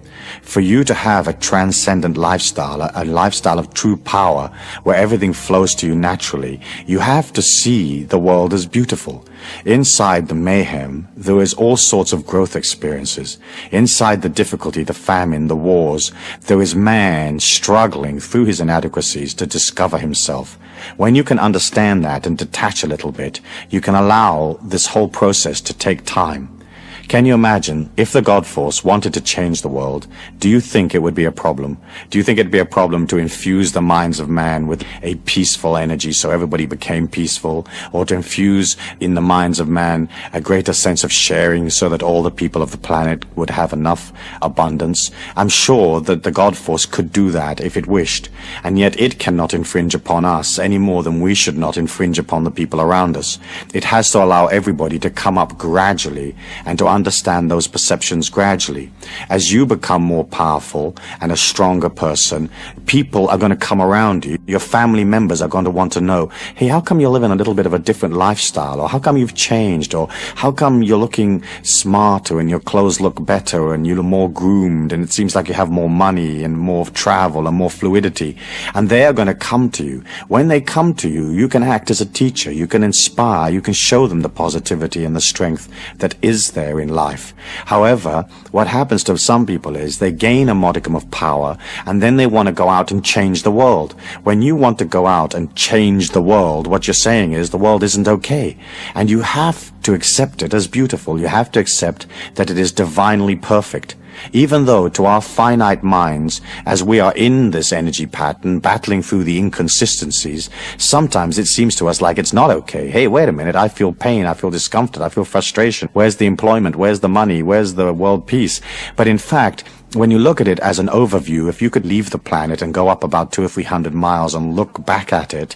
For you to have a transcendent lifestyle, a lifestyle of true power, where everything flows to you naturally, you have to see the world as beautiful. Inside the mayhem, there is all sorts of growth experiences. Inside the difficulty, the famine, the wars, there is man struggling through his inadequacies to discover himself. When you can understand that and detach a little bit, you can allow this whole process to take time. Can you imagine if the God Force wanted to change the world? Do you think it would be a problem? Do you think it'd be a problem to infuse the minds of man with a peaceful energy so everybody became peaceful? Or to infuse in the minds of man a greater sense of sharing so that all the people of the planet would have enough abundance? I'm sure that the God Force could do that if it wished. And yet it cannot infringe upon us any more than we should not infringe upon the people around us. It has to allow everybody to come up gradually and to understand those perceptions gradually. As you become more powerful and a stronger person, people are going to come around you. Your family members are going to want to know, hey, how come you're living a little bit of a different lifestyle? Or how come you've changed? Or how come you're looking smarter and your clothes look better and you're more groomed and it seems like you have more money and more travel and more fluidity? And they are going to come to you. When they come to you, you can act as a teacher. You can inspire. You can show them the positivity and the strength that is there in life. However, what happens to some people is they gain a modicum of power and then they want to go out and change the world. When you want to go out and change the world, what you're saying is the world isn't okay. And you have to accept it as beautiful. You have to accept that it is divinely perfect. Even though to our finite minds, as we are in this energy pattern, battling through the inconsistencies, sometimes it seems to us like it's not okay. Hey, wait a minute, I feel pain, I feel discomfort, I feel frustration. Where's the employment? Where's the money? Where's the world peace? But in fact, when you look at it as an overview, if you could leave the planet and go up about 200 or 300 miles and look back at it,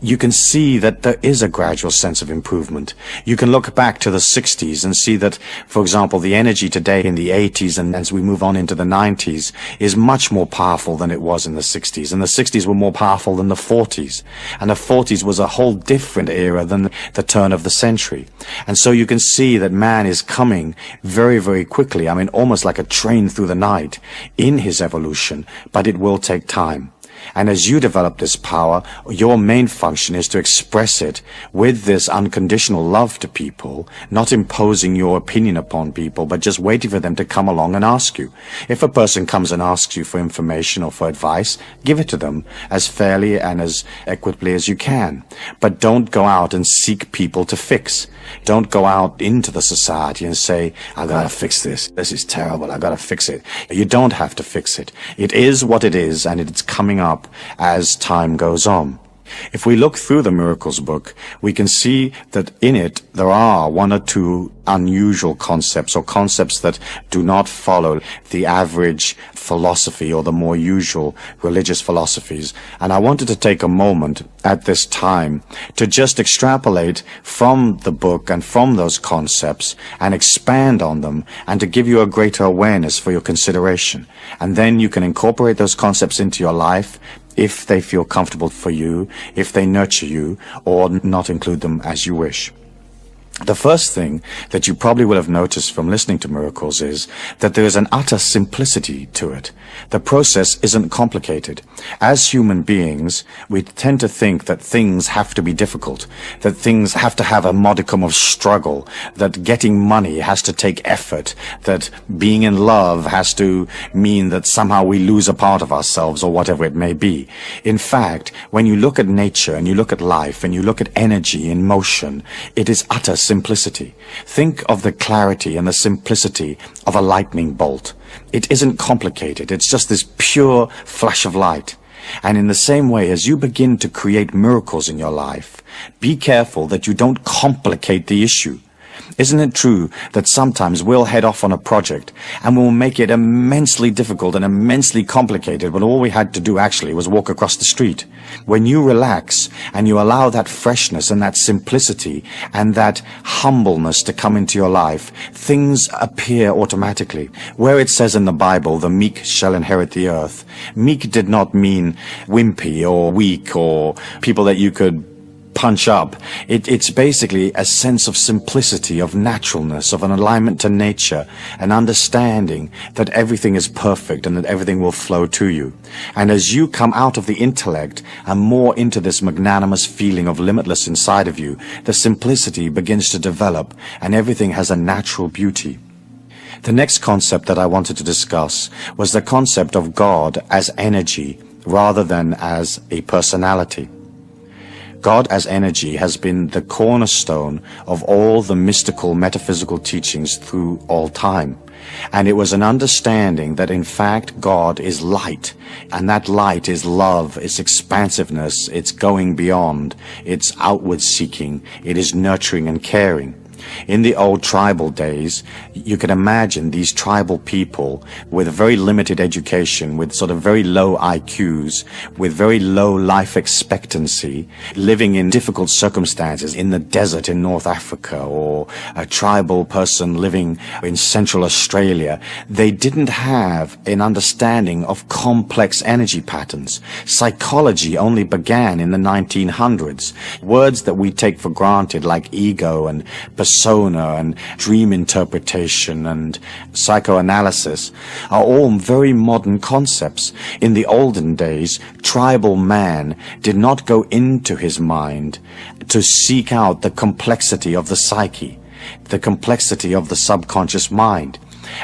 you can see that there is a gradual sense of improvement. You can look back to the 60s and see that, for example, the energy today in the 80s and as we move on into the 90s is much more powerful than it was in the 60s. And the 60s were more powerful than the 40s. And the 40s was a whole different era than the turn of the century. And so you can see that man is coming very, very quickly. I mean, almost like a train through the night in his evolution, but it will take time. And as you develop this power, your main function is to express it with this unconditional love to people, not imposing your opinion upon people, but just waiting for them to come along and ask you. If a person comes and asks you for information or for advice, give it to them as fairly and as equitably as you can. But don't go out and seek people to fix. Don't go out into the society and say, I gotta fix this. This is terrible. I gotta fix it. You don't have to fix it. It is what it is, and it's coming up as time goes on. If we look through the Miracles book, we can see that in it there are one or two unusual concepts, or concepts that do not follow the average philosophy or the more usual religious philosophies. And I wanted to take a moment at this time to just extrapolate from the book and from those concepts and expand on them and to give you a greater awareness for your consideration. And then you can incorporate those concepts into your life if they feel comfortable for you, if they nurture you, or not include them as you wish. The first thing that you probably will have noticed from listening to miracles is that there is an utter simplicity to it. The process isn't complicated. As human beings, we tend to think that things have to be difficult, that things have to have a modicum of struggle, that getting money has to take effort, that being in love has to mean that somehow we lose a part of ourselves or whatever it may be. In fact, when you look at nature and you look at life and you look at energy in motion, it is utter simplicity. Think of the clarity and the simplicity of a lightning bolt. It isn't complicated. It's just this pure flash of light. And in the same way, as you begin to create miracles in your life, be careful that you don't complicate the issue. Isn't it true that sometimes we'll head off on a project and we'll make it immensely difficult and immensely complicated, but all we had to do actually was walk across the street? When you relax and you allow that freshness and that simplicity and that humbleness to come into your life, things appear automatically. Where it says in the Bible, the meek shall inherit the earth, meek did not mean wimpy or weak or people that you could punch up. It's basically a sense of simplicity, of naturalness, of an alignment to nature, an understanding that everything is perfect and that everything will flow to you. And as you come out of the intellect and more into this magnanimous feeling of limitless inside of you, the simplicity begins to develop and everything has a natural beauty. The next concept that I wanted to discuss was the concept of God as energy rather than as a personality. God as energy has been the cornerstone of all the mystical, metaphysical teachings through all time. And it was an understanding that in fact God is light, and that light is love, it's expansiveness, it's going beyond, it's outward seeking, it is nurturing and caring. In the old tribal days, you can imagine these tribal people with very limited education, with sort of very low IQs, with very low life expectancy, living in difficult circumstances in the desert in North Africa, or a tribal person living in Central Australia. They didn't have an understanding of complex energy patterns. Psychology only began in the 1900s. Words that we take for granted like ego and persona and dream interpretation and psychoanalysis are all very modern concepts. In the olden days, tribal man did not go into his mind to seek out the complexity of the psyche, the complexity of the subconscious mind.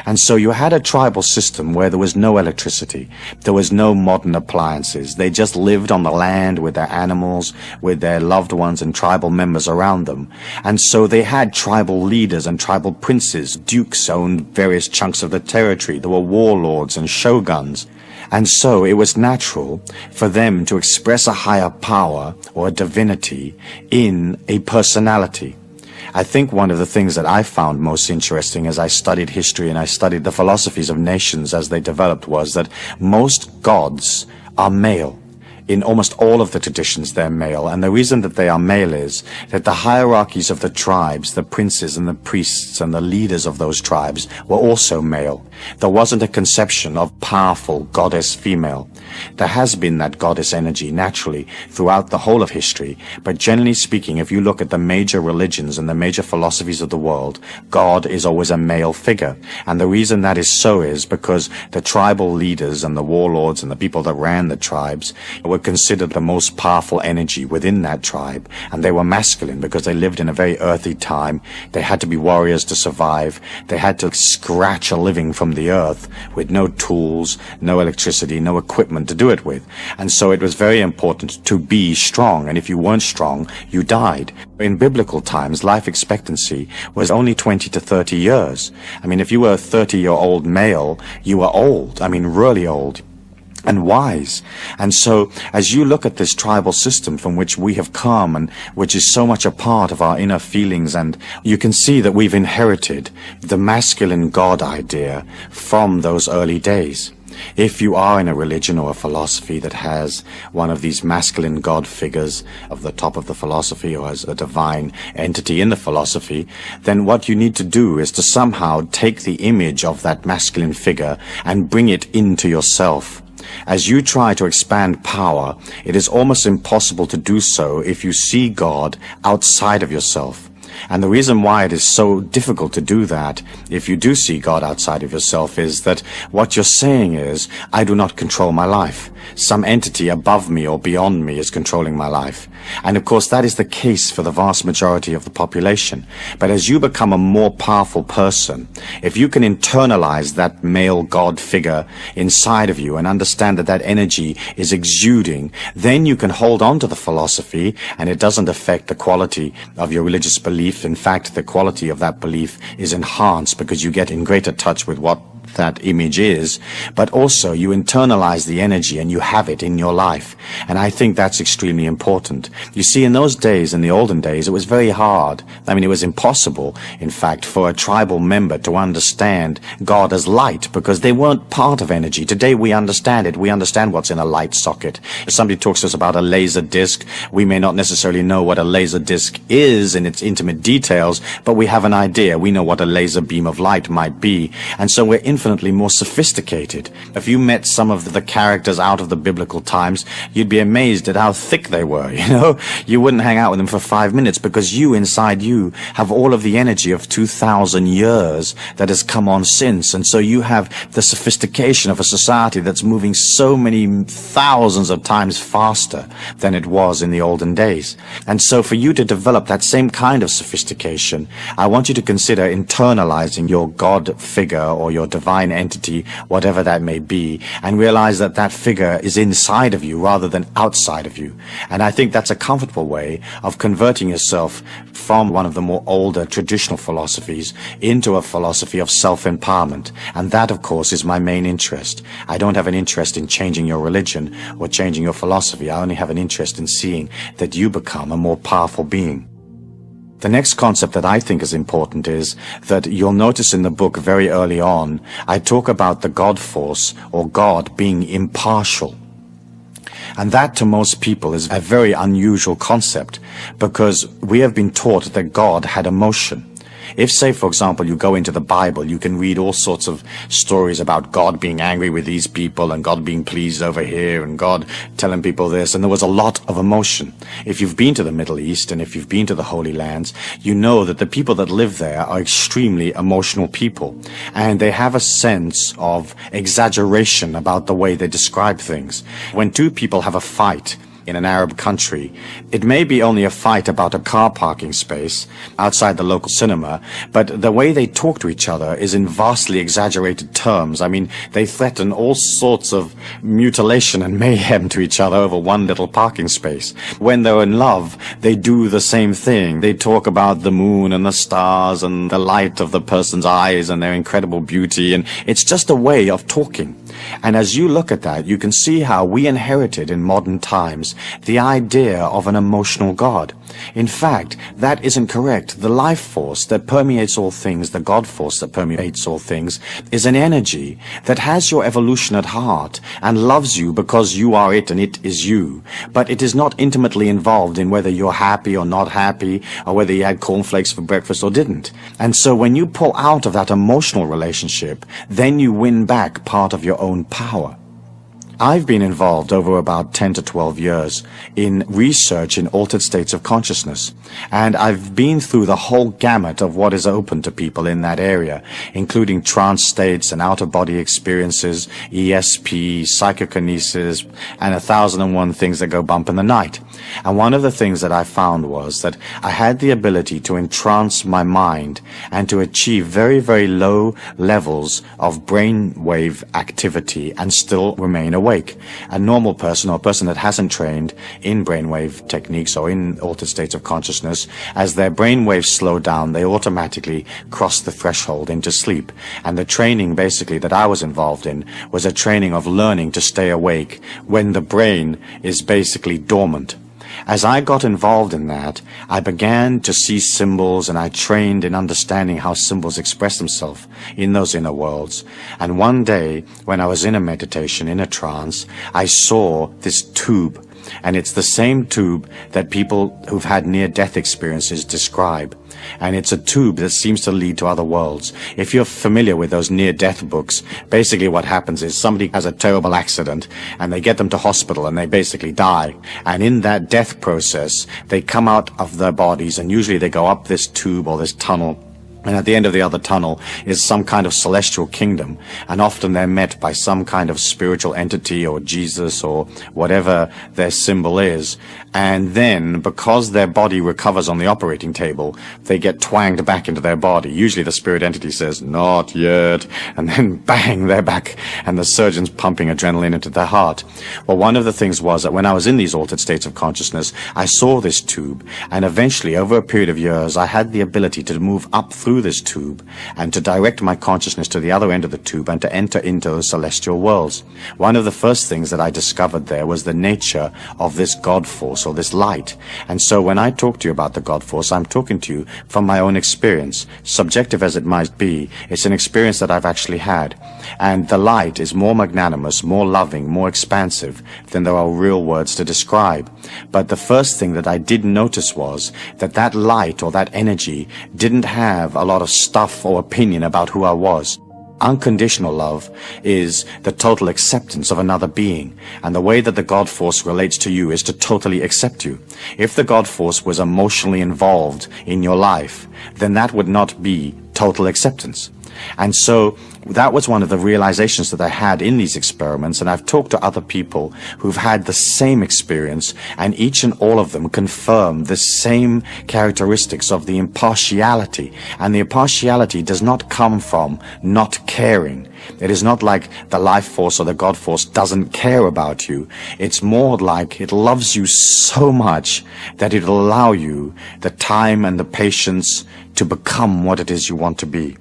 And so you had a tribal system where there was no electricity, there was no modern appliances. They just lived on the land with their animals, with their loved ones and tribal members around them. And so they had tribal leaders and tribal princes. Dukes owned various chunks of the territory. There were warlords and shoguns. And so it was natural for them to express a higher power or a divinity in a personality. I think one of the things that I found most interesting as I studied history and I studied the philosophies of nations as they developed was that most gods are male. In almost all of the traditions, they're male. And the reason that they are male is that the hierarchies of the tribes, the princes and the priests and the leaders of those tribes were also male. There wasn't a conception of powerful goddess female. There has been that goddess energy naturally throughout the whole of history. But generally speaking, if you look at the major religions and the major philosophies of the world, God is always a male figure. And the reason that is so is because the tribal leaders and the warlords and the people that ran the tribes were considered the most powerful energy within that tribe, and they were masculine because they lived in a very earthy time. They had to be warriors to survive. They had to scratch a living from the earth with no tools, no electricity, no equipment to do it with. And so it was very important to be strong, and if you weren't strong, you died. In biblical times, life expectancy was only 20 to 30 years. I mean, if you were a 30-year-old male, you were old. I mean, really old. And wise. And so as you look at this tribal system from which we have come and which is so much a part of our inner feelings, and you can see that we've inherited the masculine God idea from those early days. If you are in a religion or a philosophy that has one of these masculine God figures of the top of the philosophy or as a divine entity in the philosophy, then what you need to do is to somehow take the image of that masculine figure and bring it into yourself. As you try to expand power, it is almost impossible to do so if you see God outside of yourself. And the reason why it is so difficult to do that, if you do see God outside of yourself, is that what you're saying is, I do not control my life. Some entity above me or beyond me is controlling my life. And of course that is the case for the vast majority of the population. But as you become a more powerful person, if you can internalize that male God figure inside of you and understand that that energy is exuding, then you can hold on to the philosophy and it doesn't affect the quality of your religious belief. In fact, the quality of that belief is enhanced because you get in greater touch with what that image is, but also you internalize the energy and you have it in your life. And I think that's extremely important. You see, in those days, in the olden days, it was very hard. I mean, it was impossible, in fact, for a tribal member to understand God as light because they weren't part of energy. Today we understand it. We understand what's in a light socket. If somebody talks to us about a laser disc, we may not necessarily know what a laser disc is in its intimate details, but we have an idea. We know what a laser beam of light might be. And so we're infinitely more sophisticated. If you met some of the characters out of the biblical times, you'd be amazed at how thick they were, you know? You wouldn't hang out with them for 5 minutes because you, inside you, have all of the energy of 2,000 years that has come on since. And so you have the sophistication of a society that's moving so many thousands of times faster than it was in the olden days. And so for you to develop that same kind of sophistication, I want you to consider internalizing your God figure or your divine entity, whatever that may be, and realize that that figure is inside of you rather than outside of you. And I think that's a comfortable way of converting yourself from one of the more older traditional philosophies into a philosophy of self-empowerment. And that, of course, is my main interest. I don't have an interest in changing your religion or changing your philosophy. I only have an interest in seeing that you become a more powerful being. The next concept that I think is important is that you'll notice in the book very early on, I talk about the God force or God being impartial. And that to most people is a very unusual concept because we have been taught that God had emotion. If, say, for example, you go into the Bible, you can read all sorts of stories about God being angry with these people and God being pleased over here and God telling people this, and there was a lot of emotion. If you've been to the Middle East and if you've been to the Holy Lands, you know that the people that live there are extremely emotional people, and they have a sense of exaggeration about the way they describe things. When two people have a fight in an Arab country, it may be only a fight about a car parking space outside the local cinema, but the way they talk to each other is in vastly exaggerated terms. I mean, they threaten all sorts of mutilation and mayhem to each other over one little parking space. When they're in love, they do the same thing. They talk about the moon and the stars and the light of the person's eyes and their incredible beauty, and it's just a way of talking. And as you look at that, you can see how we inherited in modern times the idea of an emotional God. In fact, that isn't correct. The life force that permeates all things, the God force that permeates all things, is an energy that has your evolution at heart and loves you because you are it and it is you. But it is not intimately involved in whether you're happy or not happy, or whether you had cornflakes for breakfast or didn't. And so when you pull out of that emotional relationship, then you win back part of your own power. I've been involved over about 10 to 12 years in research in altered states of consciousness, and I've been through the whole gamut of what is open to people in that area, including trance states and out-of-body experiences, ESP, psychokinesis, and 1,001 things that go bump in the night. And one of the things that I found was that I had the ability to entrance my mind and to achieve very, very low levels of brainwave activity and still remain awake. A normal person, or a person that hasn't trained in brainwave techniques or in altered states of consciousness, as their brainwaves slow down, they automatically cross the threshold into sleep. And the training basically that I was involved in was a training of learning to stay awake when the brain is basically dormant. As I got involved in that, I began to see symbols, and I trained in understanding how symbols express themselves in those inner worlds. And one day, when I was in a meditation, in a trance, I saw this tube and it's the same tube that people who've had near-death experiences describe. And it's a tube that seems to lead to other worlds. If you're familiar with those near-death books, basically what happens is somebody has a terrible accident and they get them to hospital and they basically die. And in that death process, they come out of their bodies and usually they go up this tube or this tunnel. And at the end of the other tunnel is some kind of celestial kingdom. And often they're met by some kind of spiritual entity or Jesus or whatever their symbol is. And then, because their body recovers on the operating table, they get twanged back into their body. Usually the spirit entity says, "Not yet." And then bang, they're back. And the surgeon's pumping adrenaline into their heart. Well, one of the things was that when I was in these altered states of consciousness, I saw this tube. And eventually, over a period of years, I had the ability to move up through this tube and to direct my consciousness to the other end of the tube and to enter into those celestial worlds. One of the first things that I discovered there was the nature of this God force or this light. And so when I talk to you about the God force, I'm talking to you from my own experience. Subjective as it might be, it's an experience that I've actually had. And the light is more magnanimous, more loving, more expansive than there are real words to describe. But the first thing that I did notice was that that light or that energy didn't have a lot of stuff or opinion about who I was. Unconditional love is the total acceptance of another being, and the way that the God force relates to you is to totally accept you. If the God force was emotionally involved in your life, then that would not be total acceptance. And so that was one of the realizations that I had in these experiments, and I've talked to other people who've had the same experience, and each and all of them confirm the same characteristics of the impartiality. And the impartiality does not come from not caring. It is not like the life force or the God force doesn't care about you. It's more like it loves you so much that it'll allow you the time and the patience to become what it is you want to be.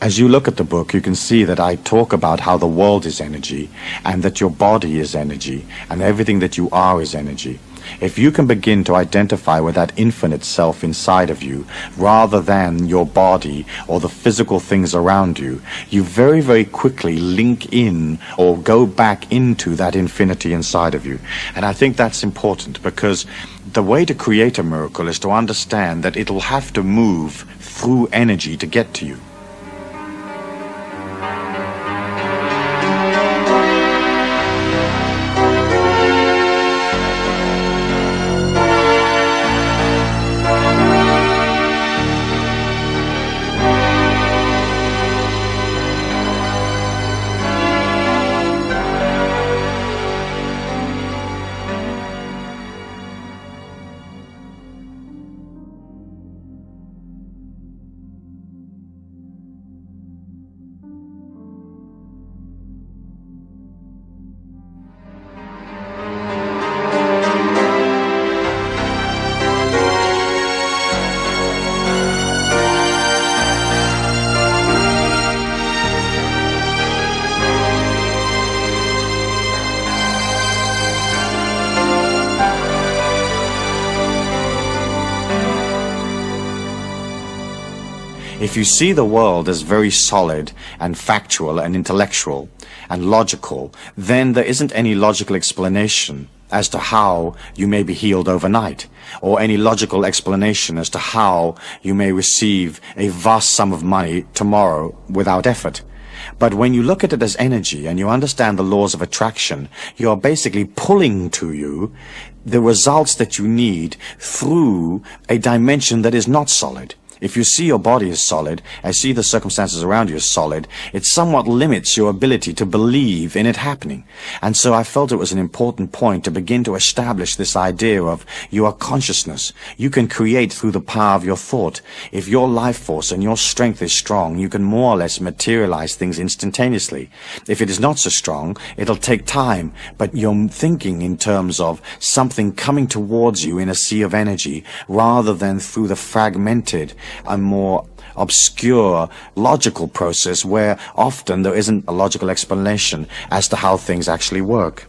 As you look at the book, you can see that I talk about how the world is energy, and that your body is energy, and everything that you are is energy. If you can begin to identify with that infinite self inside of you, rather than your body or the physical things around you, you very, very quickly link in or go back into that infinity inside of you. And I think that's important, because the way to create a miracle is to understand that it'll have to move through energy to get to you. If you see the world as very solid and factual and intellectual and logical, then there isn't any logical explanation as to how you may be healed overnight, or any logical explanation as to how you may receive a vast sum of money tomorrow without effort. But when you look at it as energy and you understand the laws of attraction, you are basically pulling to you the results that you need through a dimension that is not solid. If you see your body as solid, and see the circumstances around you as solid, it somewhat limits your ability to believe in it happening. And so I felt it was an important point to begin to establish this idea of you are consciousness. You can create through the power of your thought. If your life force and your strength is strong, you can more or less materialize things instantaneously. If it is not so strong, it'll take time, but you're thinking in terms of something coming towards you in a sea of energy, rather than through the fragmented a more obscure logical process where often there isn't a logical explanation as to how things actually work.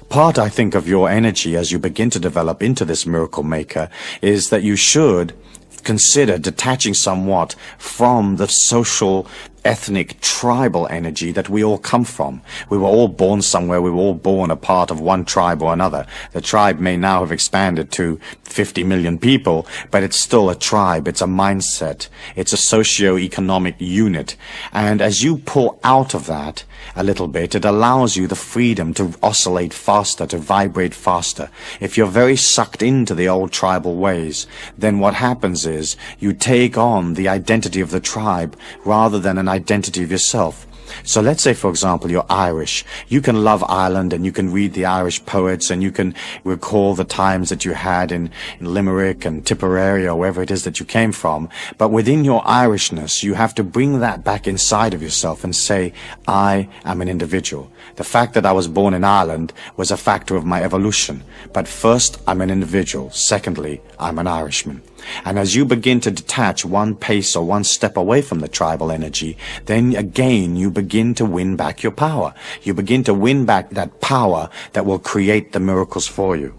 Part, I think, of your energy as you begin to develop into this miracle maker is that you should consider detaching somewhat from the social ethnic, tribal energy that we all come from. We were all born somewhere. We were all born a part of one tribe or another. The tribe may now have expanded to 50 million people, but it's still a tribe. It's a mindset. It's a socio-economic unit. And as you pull out of that a little bit, it allows you the freedom to oscillate faster, to vibrate faster. If you're very sucked into the old tribal ways, then what happens is you take on the identity of the tribe rather than an identity of yourself. So let's say, for example, you're Irish. You can love Ireland and you can read the Irish poets and you can recall the times that you had in Limerick and Tipperary or wherever it is that you came from. But within your Irishness, you have to bring that back inside of yourself and say, I am an individual. The fact that I was born in Ireland was a factor of my evolution. But first, I'm an individual. Secondly, I'm an Irishman. And as you begin to detach one pace or one step away from the tribal energy, then again you begin to win back your power. You begin to win back that power that will create the miracles for you.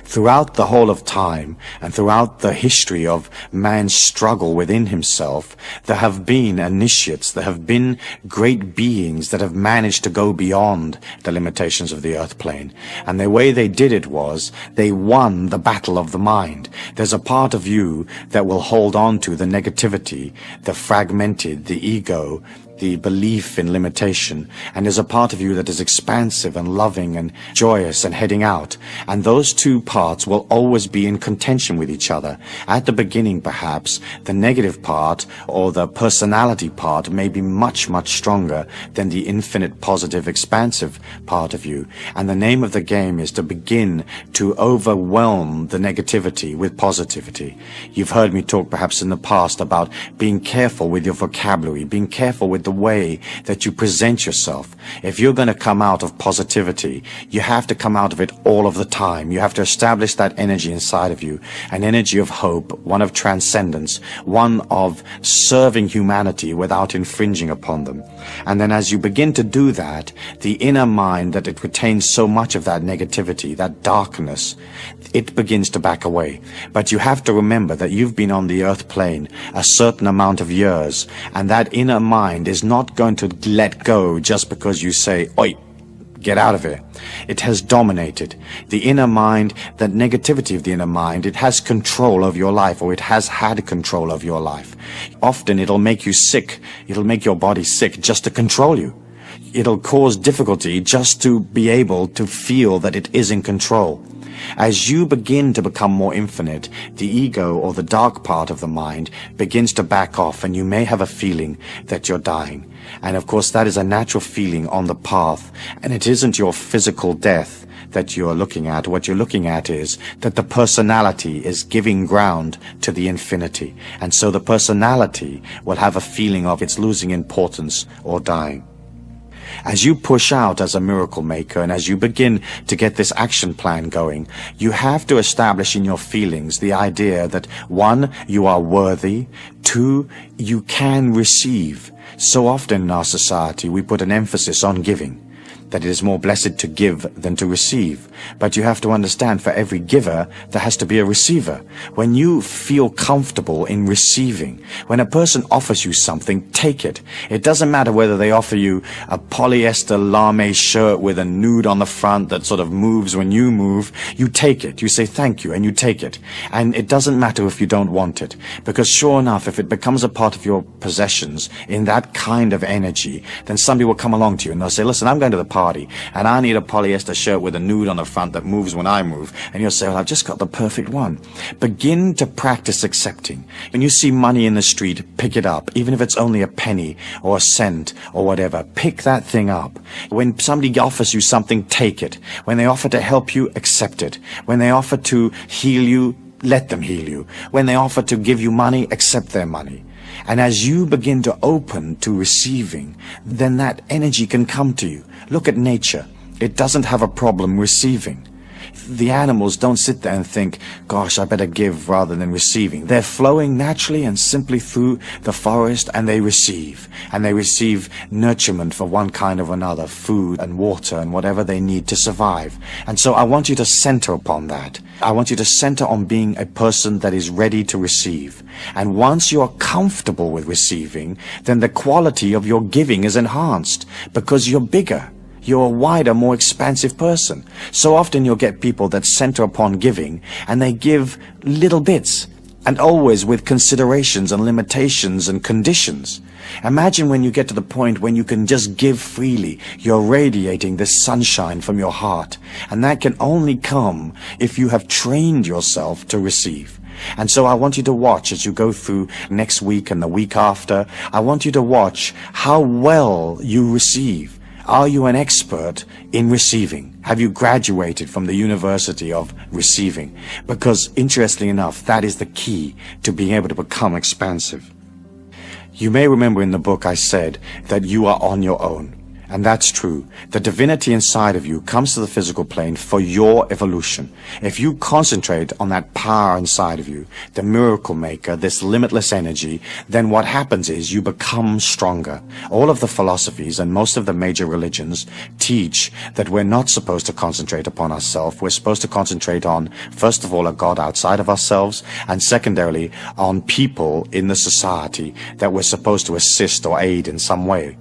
Throughout the whole of time and throughout the history of man's struggle within himself, there have been initiates, there have been great beings that have managed to go beyond the limitations of the earth plane. And the way they did it was they won the battle of the mind. There's a part of you that will hold on to the negativity, the fragmented, the ego, the belief in limitation, and there's a part of you that is expansive and loving and joyous and heading out. And those two parts will always be in contention with each other. At the beginning, perhaps, the negative part or the personality part may be much, much stronger than the infinite positive, expansive part of you. And the name of the game is to begin to overwhelm the negativity with positivity. You've heard me talk perhaps in the past about being careful with your vocabulary, being careful with the way that you present yourself. If you're going to come out of positivity, you have to come out of it all of the time. You have to establish that energy inside of you, an energy of hope, one of transcendence, one of serving humanity without infringing upon them. And then as you begin to do that, the inner mind that it retains so much of that negativity, that darkness, it begins to back away. But you have to remember that you've been on the earth plane a certain amount of years, and that inner mind is not going to let go just because you say, oi, get out of it. It has dominated. The inner mind, that negativity of the inner mind, it has control of your life, or it has had control of your life. Often it'll make you sick. It'll make your body sick just to control you. It'll cause difficulty just to be able to feel that it is in control. As you begin to become more infinite, the ego or the dark part of the mind begins to back off, and you may have a feeling that you're dying. And of course that is a natural feeling on the path, and it isn't your physical death that you're looking at. What you're looking at is that the personality is giving ground to the infinity, and so the personality will have a feeling of it's losing importance or dying. As you push out as a miracle maker, and as you begin to get this action plan going, you have to establish in your feelings the idea that 1, you are worthy, 2, you can receive. So often in our society we put an emphasis on giving, that it is more blessed to give than to receive. But you have to understand, for every giver, there has to be a receiver. When you feel comfortable in receiving, when a person offers you something, take it. It doesn't matter whether they offer you a polyester lame shirt with a nude on the front that sort of moves when you move. You take it. You say thank you, and you take it. And it doesn't matter if you don't want it. Because sure enough, if it becomes a part of your possessions in that kind of energy, then somebody will come along to you and they'll say, listen, I'm going to the party, and I need a polyester shirt with a nude on the front that moves when I move. And you'll say, well, I've just got the perfect one. Begin to practice accepting. When you see money in the street, pick it up. Even if it's only a penny or a cent or whatever, pick that thing up. When somebody offers you something, take it. When they offer to help you, accept it. When they offer to heal you, let them heal you. When they offer to give you money, accept their money. And as you begin to open to receiving, then that energy can come to you. Look at nature. It doesn't have a problem receiving. The animals don't sit there and think, gosh, I better give rather than receiving. They're flowing naturally and simply through the forest, and they receive. And they receive nurturement for one kind or another, food and water and whatever they need to survive. And so I want you to center upon that. I want you to center on being a person that is ready to receive. And once you are comfortable with receiving, then the quality of your giving is enhanced because you're bigger. You're a wider, more expansive person. So often you'll get people that center upon giving, and they give little bits, and always with considerations and limitations and conditions. Imagine when you get to the point when you can just give freely. You're radiating this sunshine from your heart, and that can only come if you have trained yourself to receive. And so I want you to watch as you go through next week and the week after. I want you to watch how well you receive. Are you an expert in receiving? Have you graduated from the University of Receiving? Because, interestingly enough, that is the key to being able to become expansive. You may remember in the book I said that you are on your own. And that's true. The divinity inside of you comes to the physical plane for your evolution. If you concentrate on that power inside of you, the miracle maker, this limitless energy, then what happens is you become stronger. All of the philosophies and most of the major religions teach that we're not supposed to concentrate upon ourselves. We're supposed to concentrate on, first of all, a God outside of ourselves, and secondarily, on people in the society that we're supposed to assist or aid in some way.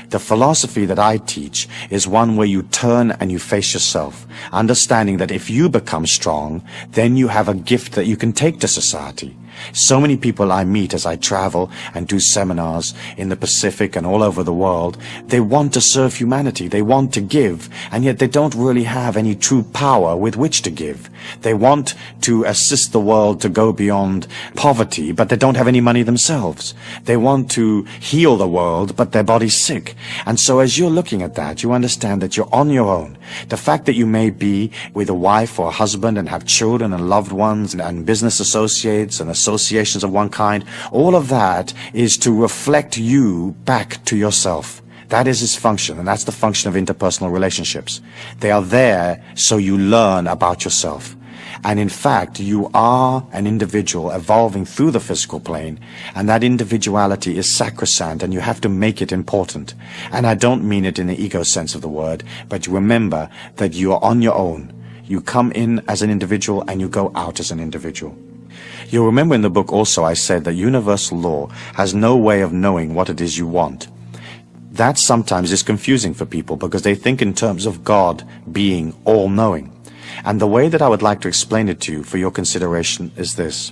The philosophy that I teach is one where you turn and you face yourself, understanding that if you become strong, then you have a gift that you can take to society. So many people I meet as I travel and do seminars in the Pacific and all over the world, they want to serve humanity, they want to give, and yet they don't really have any true power with which to give. They want to assist the world to go beyond poverty, but they don't have any money themselves. They want to heal the world, but their body's sick. And so as you're looking at that, you understand that you're on your own. The fact that you may be with a wife or a husband and have children and loved ones and business associates and associations of one kind, all of that is to reflect you back to yourself. That is its function, and that's the function of interpersonal relationships. They are there so you learn about yourself. And in fact, you are an individual evolving through the physical plane, and that individuality is sacrosanct, and you have to make it important. And I don't mean it in the ego sense of the word, but you remember that you are on your own. You come in as an individual, and you go out as an individual. You'll remember in the book also I said that universal law has no way of knowing what it is you want. That sometimes is confusing for people because they think in terms of God being all-knowing. And the way that I would like to explain it to you for your consideration is this.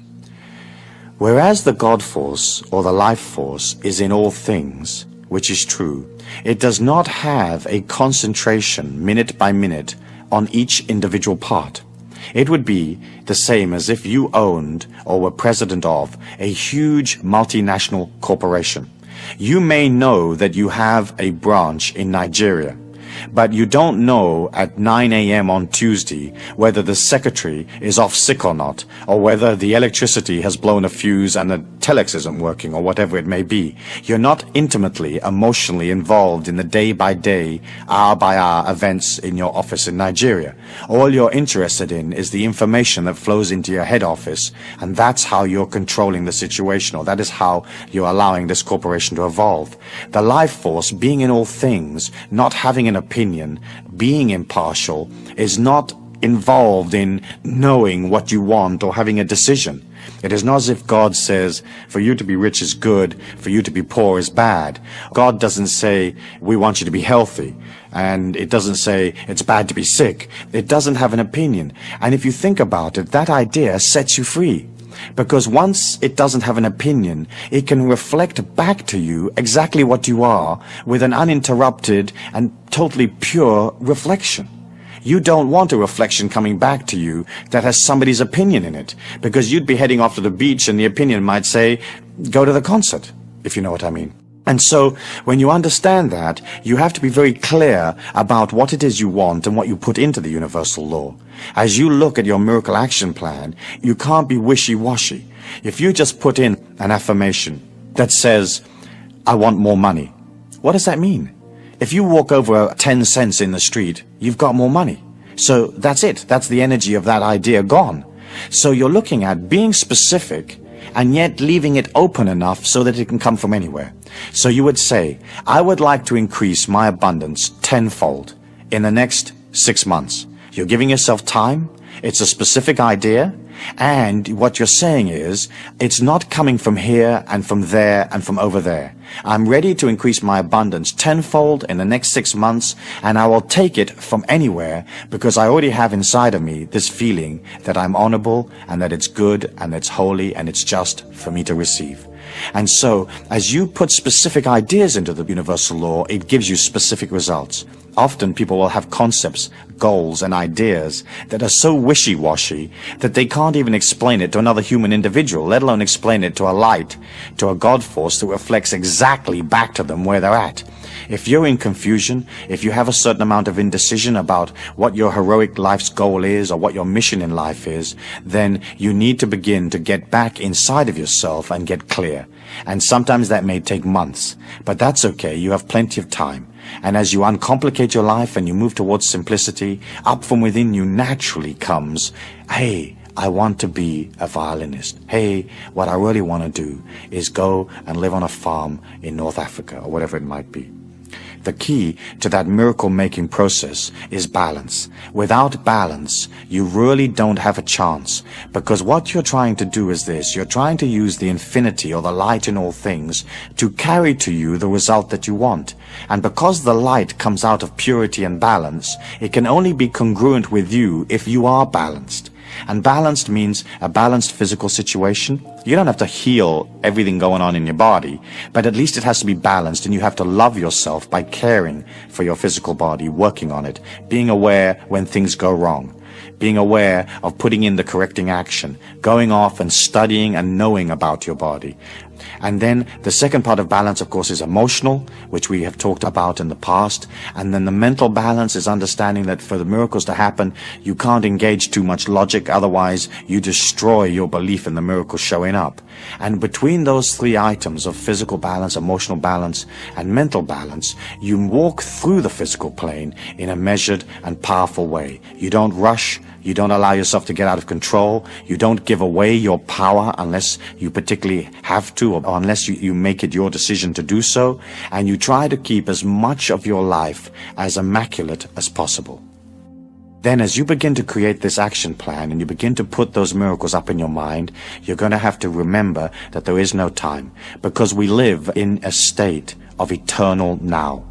Whereas the God force or the life force is in all things, which is true, it does not have a concentration minute by minute on each individual part. It would be the same as if you owned or were president of a huge multinational corporation. You may know that you have a branch in Nigeria, but you don't know at 9 a.m. on Tuesday whether the secretary is off sick or not, or whether the electricity has blown a fuse and the telex isn't working, or whatever it may be. You're not intimately, emotionally involved in the day-by-day, hour-by-hour events in your office in Nigeria. All you're interested in is the information that flows into your head office, and that's how you're controlling the situation, or that is how you're allowing this corporation to evolve. The life force, being in all things, not having an opinion, being impartial, is not involved in knowing what you want or having a decision. It is not as if God says, for you to be rich is good, for you to be poor is bad. God doesn't say, we want you to be healthy. And it doesn't say, it's bad to be sick. It doesn't have an opinion. And if you think about it, that idea sets you free. Because once it doesn't have an opinion, it can reflect back to you exactly what you are with an uninterrupted and totally pure reflection. You don't want a reflection coming back to you that has somebody's opinion in it, because you'd be heading off to the beach and the opinion might say, go to the concert, if you know what I mean. And so, when you understand that, you have to be very clear about what it is you want and what you put into the universal law. As you look at your miracle action plan, you can't be wishy-washy. If you just put in an affirmation that says, I want more money, what does that mean? If you walk over 10 cents in the street, you've got more money. So that's it. That's the energy of that idea gone. So you're looking at being specific and yet leaving it open enough so that it can come from anywhere. So you would say, I would like to increase my abundance tenfold in the next 6 months. You're giving yourself time. It's a specific idea. And what you're saying is, it's not coming from here and from there and from over there. I'm ready to increase my abundance tenfold in the next 6 months, and I will take it from anywhere because I already have inside of me this feeling that I'm honorable and that it's good and it's holy and it's just for me to receive. And so, as you put specific ideas into the universal law, it gives you specific results. Often people will have concepts, goals, and ideas that are so wishy-washy that they can't even explain it to another human individual, let alone explain it to a light, to a God force that reflects exactly back to them where they're at. If you're in confusion, if you have a certain amount of indecision about what your heroic life's goal is or what your mission in life is, then you need to begin to get back inside of yourself and get clear. And sometimes that may take months, but that's okay. You have plenty of time. And as you uncomplicate your life and you move towards simplicity, up from within you naturally comes, hey, I want to be a violinist. Hey, what I really want to do is go and live on a farm in North Africa or whatever it might be. The key to that miracle-making process is balance. Without balance, you really don't have a chance, because what you're trying to do is this. You're trying to use the infinity or the light in all things to carry to you the result that you want. And because the light comes out of purity and balance, it can only be congruent with you if you are balanced. And balanced means a balanced physical situation. You don't have to heal everything going on in your body, but at least it has to be balanced, and you have to love yourself by caring for your physical body, working on it, being aware when things go wrong, being aware of putting in the correcting action, going off and studying and knowing about your body. And then the second part of balance, of course, is emotional, which we have talked about in the past. And then the mental balance is understanding that for the miracles to happen, you can't engage too much logic. Otherwise, you destroy your belief in the miracle showing up. And between those three items of physical balance, emotional balance, and mental balance, you walk through the physical plane in a measured and powerful way. You don't rush. You don't allow yourself to get out of control. You don't give away your power unless you particularly have to, or unless you make it your decision to do so. And you try to keep as much of your life as immaculate as possible. Then as you begin to create this action plan and you begin to put those miracles up in your mind, you're going to have to remember that there is no time, because we live in a state of eternal now.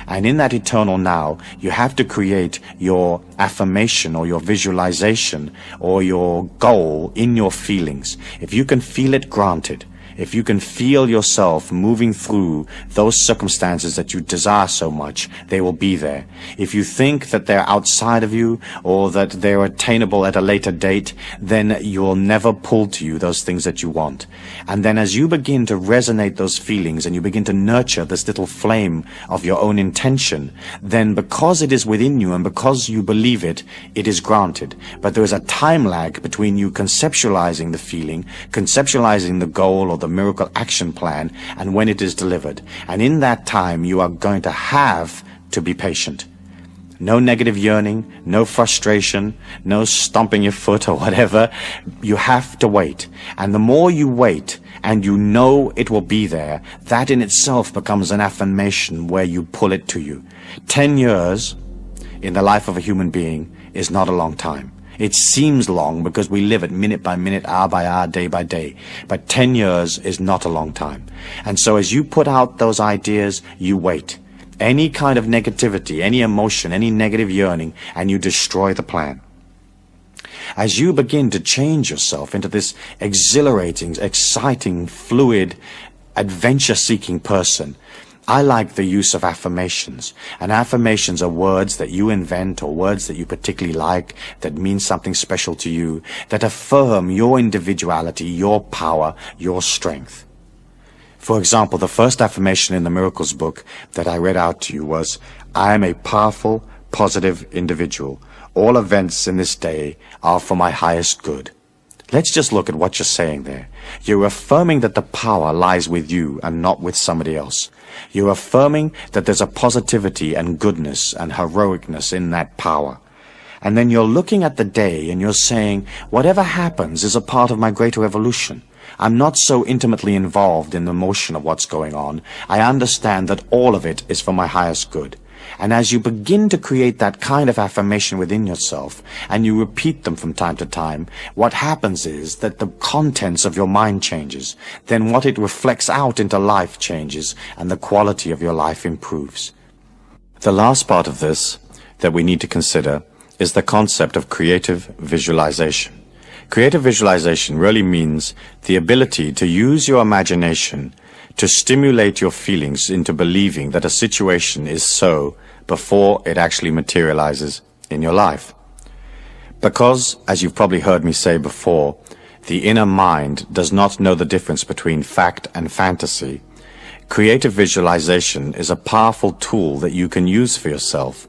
And in that eternal now, you have to create your affirmation or your visualization or your goal in your feelings. If you can feel it, granted. If you can feel yourself moving through those circumstances that you desire so much, they will be there. If you think that they're outside of you or that they're attainable at a later date, then you'll never pull to you those things that you want. And then as you begin to resonate those feelings and you begin to nurture this little flame of your own intention, then because it is within you and because you believe it, it is granted. But there is a time lag between you conceptualizing the feeling, conceptualizing the goal or the miracle action plan, and when it is delivered. And in that time, you are going to have to be patient. No negative yearning, no frustration, no stomping your foot or whatever. You have to wait. And the more you wait, and you know it will be there, that in itself becomes an affirmation where you pull it to you. 10 years in the life of a human being is not a long time. It seems long because we live it minute by minute, hour by hour, day by day. But 10 years is not a long time. And so as you put out those ideas, you wait. Any kind of negativity, any emotion, any negative yearning, and you destroy the plan. As you begin to change yourself into this exhilarating, exciting, fluid, adventure-seeking person, I like the use of affirmations. And affirmations are words that you invent or words that you particularly like, that mean something special to you, that affirm your individuality, your power, your strength. For example, the first affirmation in the Miracles book that I read out to you was, I am a powerful, positive individual. All events in this day are for my highest good. Let's just look at what you're saying there. You're affirming that the power lies with you and not with somebody else. You're affirming that there's a positivity and goodness and heroicness in that power. And then you're looking at the day and you're saying, whatever happens is a part of my greater evolution. I'm not so intimately involved in the motion of what's going on. I understand that all of it is for my highest good. And as you begin to create that kind of affirmation within yourself, and you repeat them from time to time, what happens is that the contents of your mind changes. Then what it reflects out into life changes, and the quality of your life improves. The last part of this that we need to consider is the concept of creative visualization. Creative visualization really means the ability to use your imagination to stimulate your feelings into believing that a situation is so before it actually materializes in your life. Because, as you've probably heard me say before, the inner mind does not know the difference between fact and fantasy, creative visualization is a powerful tool that you can use for yourself.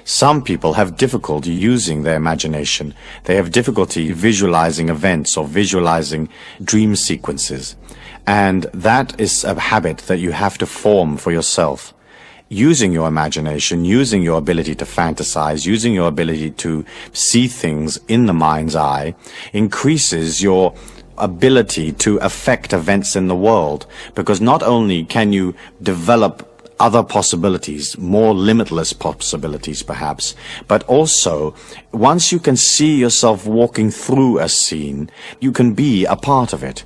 Some people have difficulty using their imagination. They have difficulty visualizing events or visualizing dream sequences. And that is a habit that you have to form for yourself. Using your imagination, using your ability to fantasize, using your ability to see things in the mind's eye, increases your ability to affect events in the world. Because not only can you develop other possibilities, more limitless possibilities perhaps, but also once you can see yourself walking through a scene, you can be a part of it.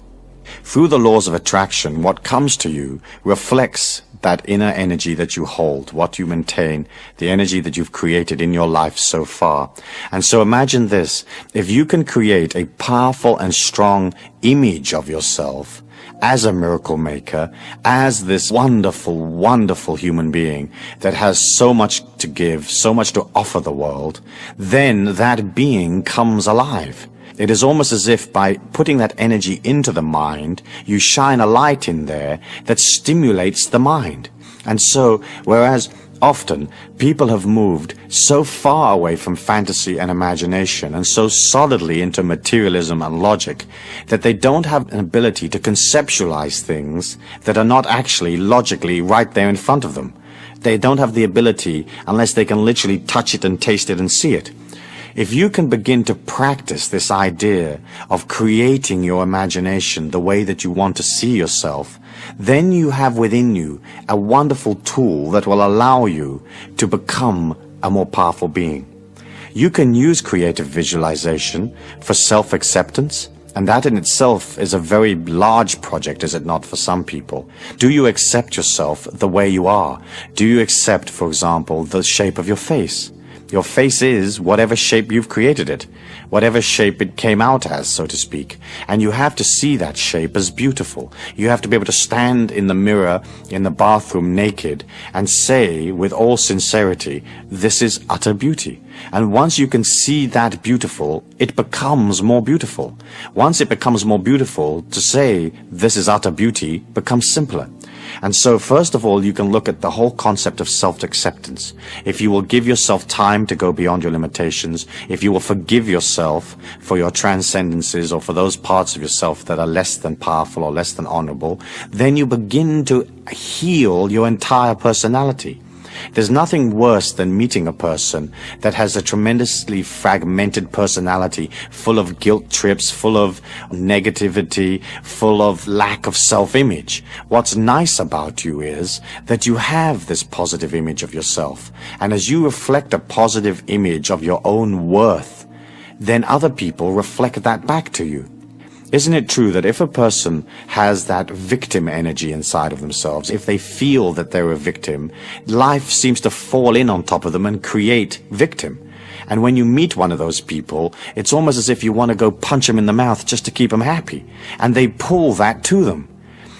Through the laws of attraction, what comes to you reflects that inner energy that you hold, what you maintain, the energy that you've created in your life so far. And so imagine this, if you can create a powerful and strong image of yourself as a miracle maker, as this wonderful, wonderful human being that has so much to give, so much to offer the world, then that being comes alive. It is almost as if by putting that energy into the mind, you shine a light in there that stimulates the mind. And so, whereas often people have moved so far away from fantasy and imagination and so solidly into materialism and logic that they don't have an ability to conceptualize things that are not actually logically right there in front of them. They don't have the ability unless they can literally touch it and taste it and see it. If you can begin to practice this idea of creating your imagination the way that you want to see yourself, then you have within you a wonderful tool that will allow you to become a more powerful being. You can use creative visualization for self-acceptance, and that in itself is a very large project, is it not, for some people? Do you accept yourself the way you are? Do you accept, for example, the shape of your face? Your face is whatever shape you've created it, whatever shape it came out as, so to speak. And you have to see that shape as beautiful. You have to be able to stand in the mirror in the bathroom naked and say with all sincerity, this is utter beauty. And once you can see that beautiful, it becomes more beautiful. Once it becomes more beautiful, to say this is utter beauty becomes simpler. And so first of all, you can look at the whole concept of self-acceptance. If you will give yourself time to go beyond your limitations, if you will forgive yourself for your transcendences or for those parts of yourself that are less than powerful or less than honorable, then you begin to heal your entire personality. There's nothing worse than meeting a person that has a tremendously fragmented personality, full of guilt trips, full of negativity, full of lack of self-image. What's nice about you is that you have this positive image of yourself. And as you reflect a positive image of your own worth, then other people reflect that back to you. Isn't it true that if a person has that victim energy inside of themselves, if they feel that they're a victim, life seems to fall in on top of them and create victim? And when you meet one of those people, it's almost as if you want to go punch them in the mouth just to keep them happy. And they pull that to them.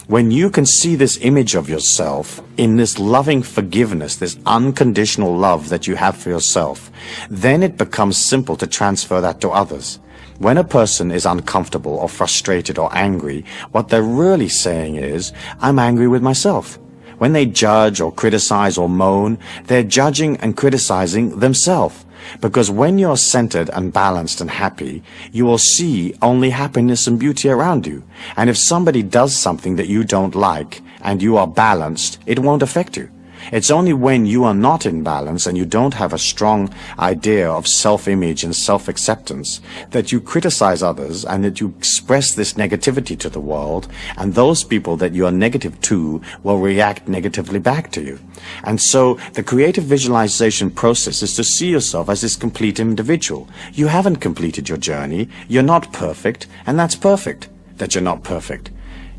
When you can see this image of yourself in this loving forgiveness, this unconditional love that you have for yourself, then it becomes simple to transfer that to others. When a person is uncomfortable or frustrated or angry, what they're really saying is, I'm angry with myself. When they judge or criticize or moan, they're judging and criticizing themselves. Because when you're centered and balanced and happy, you will see only happiness and beauty around you. And if somebody does something that you don't like and you are balanced, it won't affect you. It's only when you are not in balance and you don't have a strong idea of self-image and self-acceptance that you criticize others and that you express this negativity to the world, and those people that you are negative to will react negatively back to you. And so the creative visualization process is to see yourself as this complete individual. You haven't completed your journey. You're not perfect, and that's perfect that you're not perfect.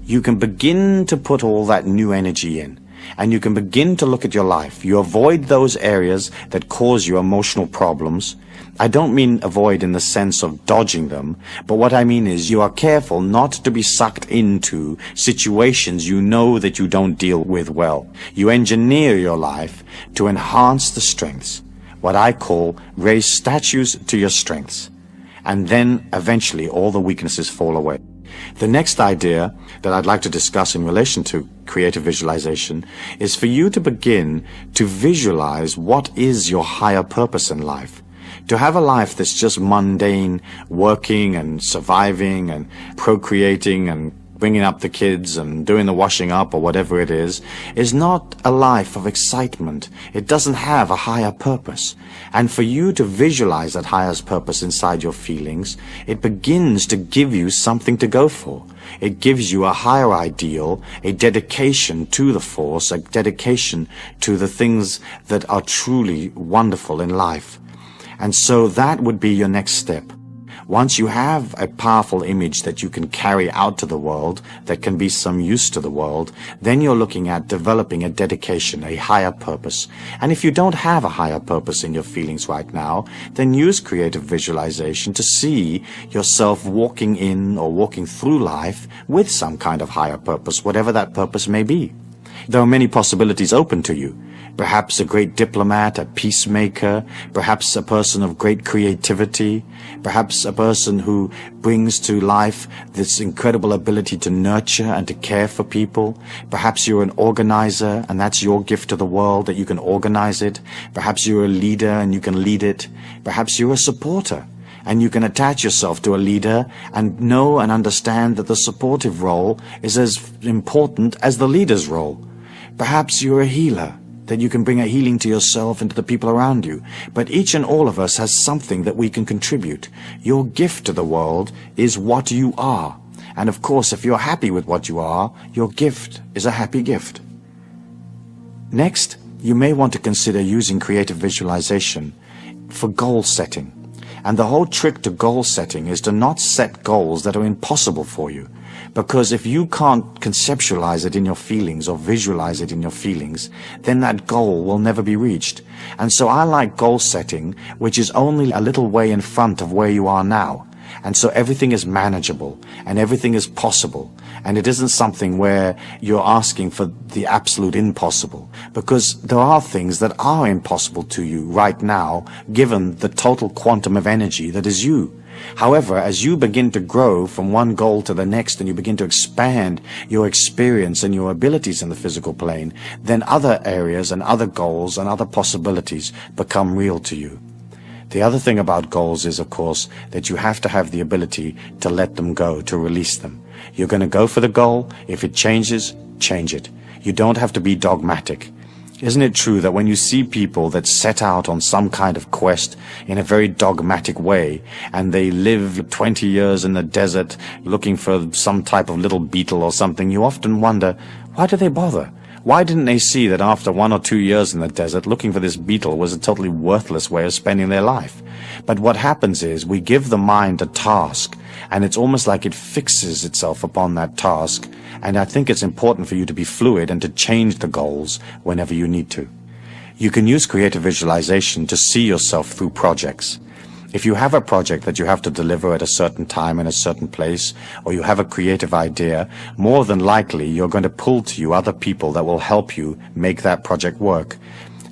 You can begin to put all that new energy in, and you can begin to look at your life. You avoid those areas that cause you emotional problems. I don't mean avoid in the sense of dodging them, but what I mean is you are careful not to be sucked into situations you know that you don't deal with well. You engineer your life to enhance the strengths, what I call raise statues to your strengths, and then eventually all the weaknesses fall away. The next idea that I'd like to discuss in relation to creative visualization is for you to begin to visualize what is your higher purpose in life. To have a life that's just mundane, working and surviving and procreating and bringing up the kids and doing the washing up or whatever it is not a life of excitement. It doesn't have a higher purpose. And for you to visualize that higher purpose inside your feelings, it begins to give you something to go for. It gives you a higher ideal, a dedication to the force, a dedication to the things that are truly wonderful in life. And so that would be your next step. Once you have a powerful image that you can carry out to the world, that can be some use to the world, then you're looking at developing a dedication, a higher purpose. And if you don't have a higher purpose in your feelings right now, then use creative visualization to see yourself walking in or walking through life with some kind of higher purpose, whatever that purpose may be. There are many possibilities open to you. Perhaps a great diplomat, a peacemaker, perhaps a person of great creativity, perhaps a person who brings to life this incredible ability to nurture and to care for people. Perhaps you're an organizer and that's your gift to the world, that you can organize it. Perhaps you're a leader and you can lead it. Perhaps you're a supporter and you can attach yourself to a leader and know and understand that the supportive role is as important as the leader's role. Perhaps you're a healer, that you can bring a healing to yourself and to the people around you. But each and all of us has something that we can contribute. Your gift to the world is what you are. And of course, if you're happy with what you are, your gift is a happy gift. Next, you may want to consider using creative visualization for goal setting. And the whole trick to goal setting is to not set goals that are impossible for you. Because if you can't conceptualize it in your feelings or visualize it in your feelings, then that goal will never be reached. And so I like goal setting, which is only a little way in front of where you are now. And so everything is manageable and everything is possible. And it isn't something where you're asking for the absolute impossible, because there are things that are impossible to you right now, given the total quantum of energy that is you. However, as you begin to grow from one goal to the next and you begin to expand your experience and your abilities in the physical plane, then other areas and other goals and other possibilities become real to you. The other thing about goals is, of course, that you have to have the ability to let them go, to release them. You're going to go for the goal. If it changes, change it. You don't have to be dogmatic. Isn't it true that when you see people that set out on some kind of quest in a very dogmatic way, and they live 20 years in the desert looking for some type of little beetle or something, you often wonder, why do they bother? Why didn't they see that after 1 or 2 years in the desert, looking for this beetle was a totally worthless way of spending their life? But what happens is we give the mind a task, and it's almost like it fixes itself upon that task. And I think it's important for you to be fluid and to change the goals whenever you need to. You can use creative visualization to see yourself through projects. If you have a project that you have to deliver at a certain time in a certain place, or you have a creative idea, more than likely you're going to pull to you other people that will help you make that project work.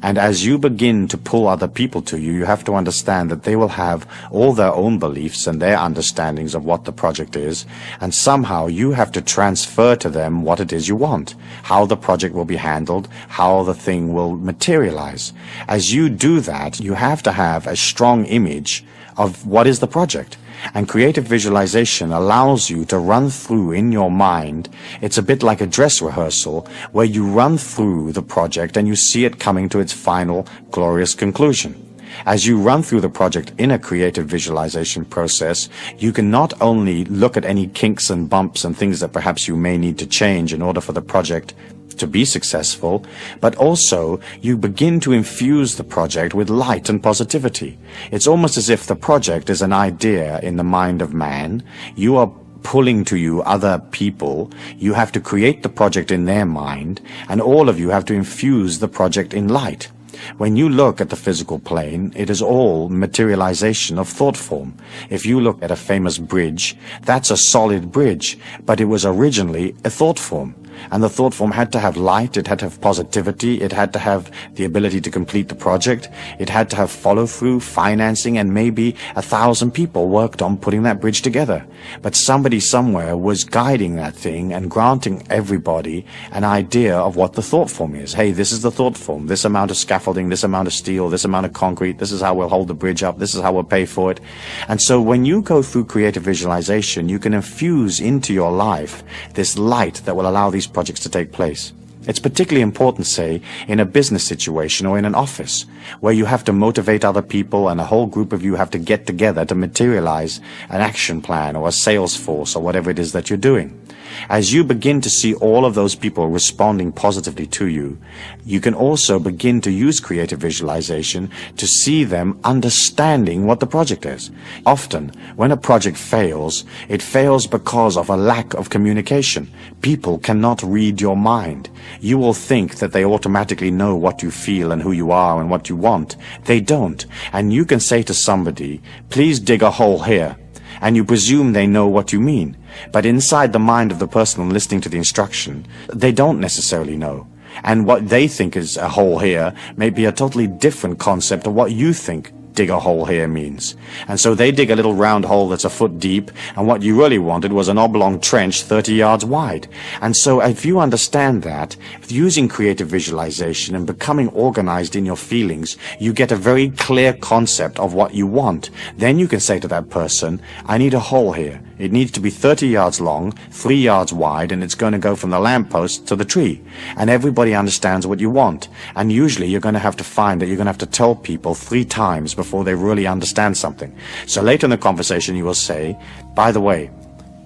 And as you begin to pull other people to you, you have to understand that they will have all their own beliefs and their understandings of what the project is, and somehow you have to transfer to them what it is you want, how the project will be handled, how the thing will materialize. As you do that, you have to have a strong image of what is the project. And creative visualization allows you to run through in your mind. It's a bit like a dress rehearsal where you run through the project and you see it coming to its final glorious conclusion. As you run through the project in a creative visualization process, you can not only look at any kinks and bumps and things that perhaps you may need to change in order for the project to be successful, but also you begin to infuse the project with light and positivity. It's almost as if the project is an idea in the mind of man. You are pulling to you other people. You have to create the project in their mind, and all of you have to infuse the project in light. When you look at the physical plane, it is all materialization of thought form. If you look at a famous bridge, that's a solid bridge, but it was originally a thought form. And the thought form had to have light, it had to have positivity, it had to have the ability to complete the project, it had to have follow-through, financing, and maybe 1,000 people worked on putting that bridge together. But somebody somewhere was guiding that thing and granting everybody an idea of what the thought form is. Hey, this is the thought form, this amount of scaffolding, this amount of steel, this amount of concrete, this is how we'll hold the bridge up, this is how we'll pay for it. And so when you go through creative visualization, you can infuse into your life this light that will allow these projects to take place. It's particularly important, say, in a business situation or in an office, where you have to motivate other people and a whole group of you have to get together to materialize an action plan or a sales force or whatever it is that you're doing. As you begin to see all of those people responding positively to you, you can also begin to use creative visualization to see them understanding what the project is. Often, when a project fails, it fails because of a lack of communication. People cannot read your mind. You will think that they automatically know what you feel and who you are and what you want. They don't. And you can say to somebody, please dig a hole here. And you presume they know what you mean. But inside the mind of the person listening to the instruction, they don't necessarily know. And what they think is a hole here may be a totally different concept of what you think dig a hole here means. And so they dig a little round hole that's a foot deep, and what you really wanted was an oblong trench 30 yards wide. And so if you understand that, using creative visualization and becoming organized in your feelings, you get a very clear concept of what you want. Then you can say to that person, I need a hole here. It needs to be 30 yards long, 3 yards wide, and it's going to go from the lamppost to the tree. And everybody understands what you want. And usually you're going to have to find that you're going to have to tell people 3 times before they really understand something. So later in the conversation you will say, by the way,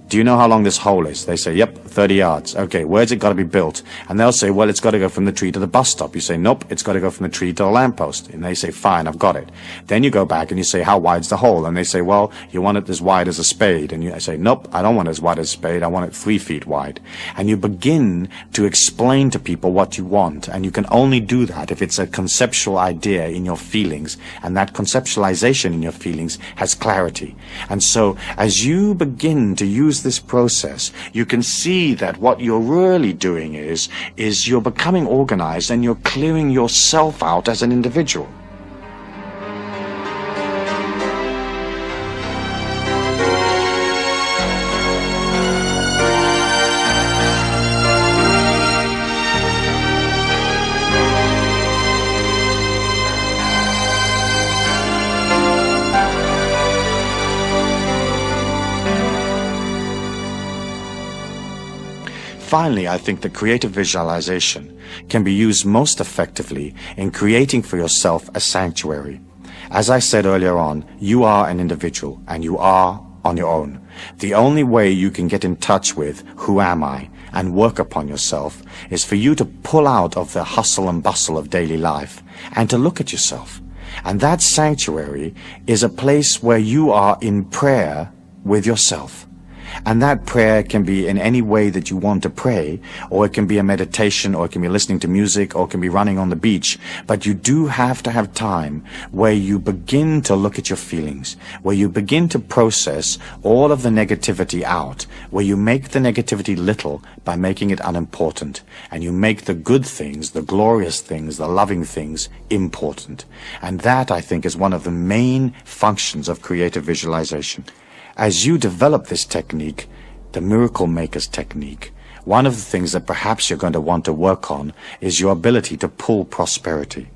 do you know how long this hole is? They say, yep, 30 yards. Okay, where's it got to be built? And they'll say, well, it's got to go from the tree to the bus stop. You say, nope, it's got to go from the tree to the lamppost. And they say, fine, I've got it. Then you go back and you say, how wide's the hole? And they say, well, you want it as wide as a spade. And you say, nope, I don't want it as wide as a spade. I want it 3 feet wide. And you begin to explain to people what you want. And you can only do that if it's a conceptual idea in your feelings. And that conceptualization in your feelings has clarity. And so as you begin to use this process, you can see that what you're really doing is you're becoming organized and you're clearing yourself out as an individual. Finally, I think that creative visualization can be used most effectively in creating for yourself a sanctuary. As I said earlier on, you are an individual and you are on your own. The only way you can get in touch with who am I and work upon yourself is for you to pull out of the hustle and bustle of daily life and to look at yourself. And that sanctuary is a place where you are in prayer with yourself. And that prayer can be in any way that you want to pray, or it can be a meditation, or it can be listening to music, or it can be running on the beach. But you do have to have time where you begin to look at your feelings, where you begin to process all of the negativity out, where you make the negativity little by making it unimportant, and you make the good things, the glorious things, the loving things important. And that, I think, is one of the main functions of creative visualization. As you develop this technique, the Miracle Maker's technique, one of the things that perhaps you're going to want to work on is your ability to pull prosperity.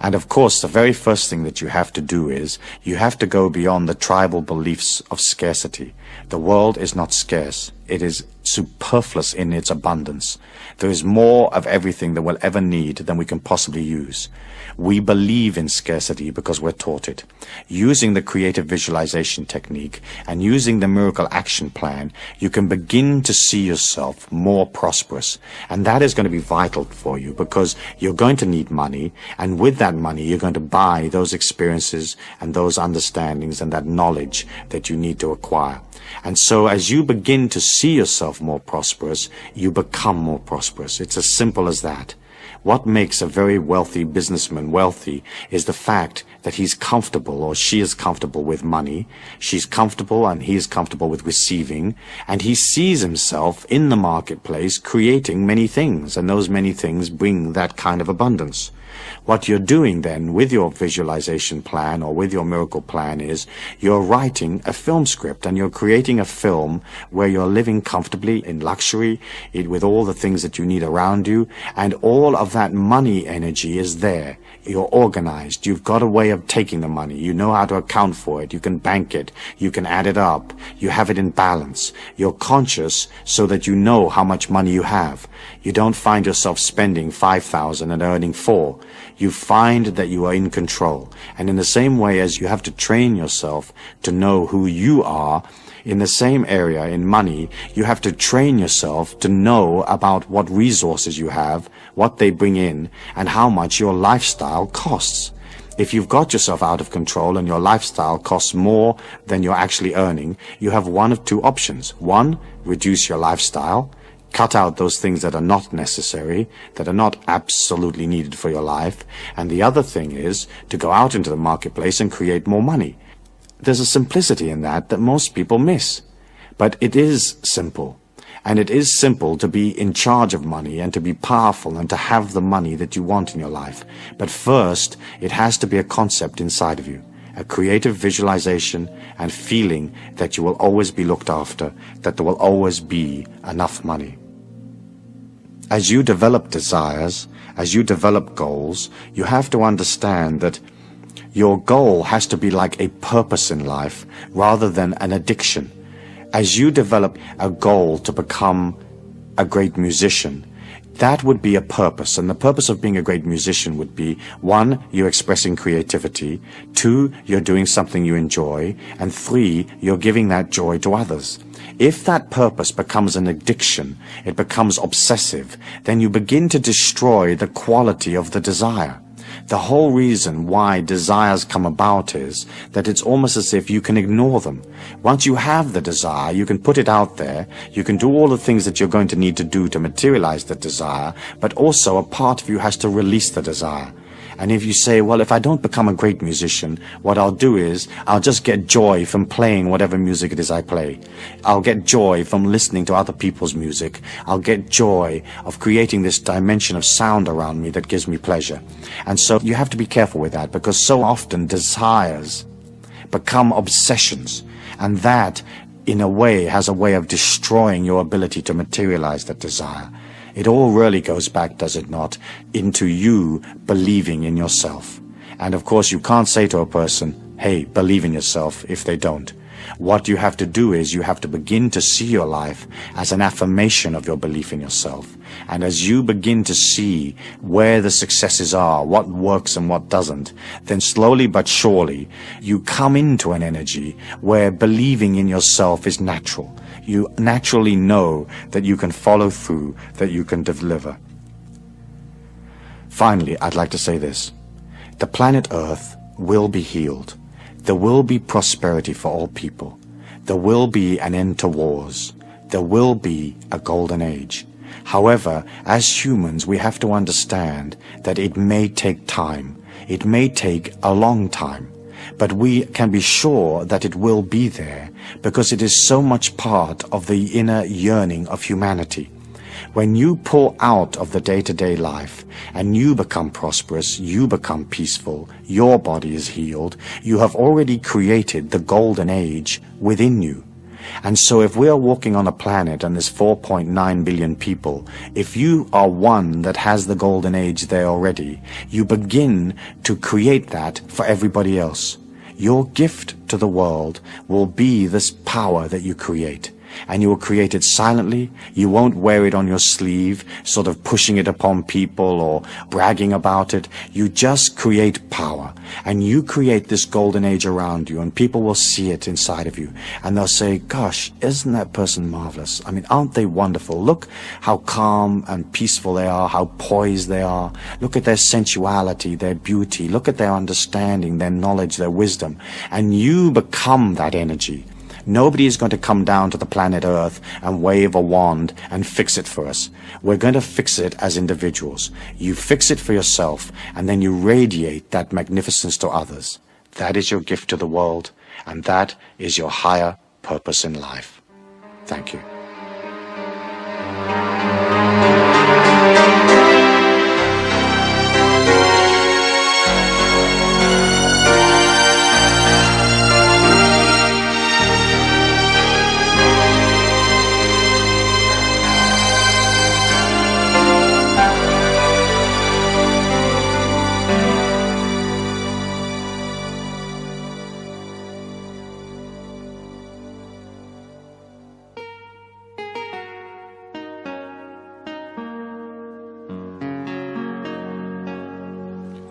And of course, the very first thing that you have to do is you have to go beyond the tribal beliefs of scarcity. The world is not scarce. It is superfluous in its abundance. There is more of everything that we'll ever need than we can possibly use. We believe in scarcity because we're taught it. Using the creative visualization technique and using the miracle action plan, you can begin to see yourself more prosperous. And that is going to be vital for you because you're going to need money. And with that money, you're going to buy those experiences and those understandings and that knowledge that you need to acquire. And so as you begin to see yourself more prosperous, you become more prosperous. It's as simple as that. What makes a very wealthy businessman wealthy is the fact that he's comfortable or she is comfortable with money. She's comfortable and he is comfortable with receiving. And he sees himself in the marketplace creating many things. And those many things bring that kind of abundance. What you're doing then with your visualization plan or with your miracle plan is you're writing a film script and you're creating a film where you're living comfortably in luxury with all the things that you need around you, and all of that money energy is there. You're organized. You've got a way of taking the money. You know how to account for it. You can bank it. You can add it up. You have it in balance. You're conscious so that you know how much money you have. You don't find yourself spending 5,000 and earning 4. You find that you are in control. And in the same way as you have to train yourself to know who you are, in the same area in money, you have to train yourself to know about what resources you have, what they bring in, and how much your lifestyle costs. If you've got yourself out of control and your lifestyle costs more than you're actually earning, you have one of two options. One, reduce your lifestyle. Cut out those things that are not necessary, that are not absolutely needed for your life. And the other thing is to go out into the marketplace and create more money. There's a simplicity in that most people miss. But it is simple. And it is simple to be in charge of money and to be powerful and to have the money that you want in your life. But first, it has to be a concept inside of you. A creative visualization and feeling that you will always be looked after, that there will always be enough money. As you develop desires, as you develop goals, you have to understand that your goal has to be like a purpose in life rather than an addiction. As you develop a goal to become a great musician, that would be a purpose. And the purpose of being a great musician would be, 1, you're expressing creativity, 2, you're doing something you enjoy, and 3, you're giving that joy to others. If that purpose becomes an addiction, it becomes obsessive, then you begin to destroy the quality of the desire. The whole reason why desires come about is that it's almost as if you can ignore them. Once you have the desire, you can put it out there, you can do all the things that you're going to need to do to materialize the desire, but also a part of you has to release the desire. And if you say, well, if I don't become a great musician, what I'll do is I'll just get joy from playing whatever music it is I play. I'll get joy from listening to other people's music. I'll get joy of creating this dimension of sound around me that gives me pleasure. And so you have to be careful with that, because so often desires become obsessions. And that, in a way, has a way of destroying your ability to materialize that desire. It all really goes back, does it not, into you believing in yourself. And of course, you can't say to a person, hey, believe in yourself, if they don't. What you have to do is you have to begin to see your life as an affirmation of your belief in yourself. And as you begin to see where the successes are, what works and what doesn't, then slowly but surely you come into an energy where believing in yourself is natural. You naturally know that you can follow through, that you can deliver. Finally, I'd like to say this. The planet Earth will be healed. There will be prosperity for all people. There will be an end to wars. There will be a golden age. However, as humans, we have to understand that it may take time. It may take a long time. But we can be sure that it will be there, because it is so much part of the inner yearning of humanity. When you pull out of the day-to-day life and you become prosperous, you become peaceful, your body is healed, you have already created the golden age within you. And so if we are walking on a planet and there's 4.9 billion people, if you are one that has the golden age there already, you begin to create that for everybody else. Your gift to the world will be this power that you create. And you will create it silently. You won't wear it on your sleeve, sort of pushing it upon people or bragging about it. You just create power. And you create this golden age around you, and people will see it inside of you. And they'll say, gosh, isn't that person marvelous? I mean, aren't they wonderful? Look how calm and peaceful they are, how poised they are. Look at their sensuality, their beauty. Look at their understanding, their knowledge, their wisdom. And you become that energy. Nobody is going to come down to the planet Earth and wave a wand and fix it for us. We're going to fix it as individuals. You fix it for yourself, and then you radiate that magnificence to others. That is your gift to the world, and that is your higher purpose in life. Thank you.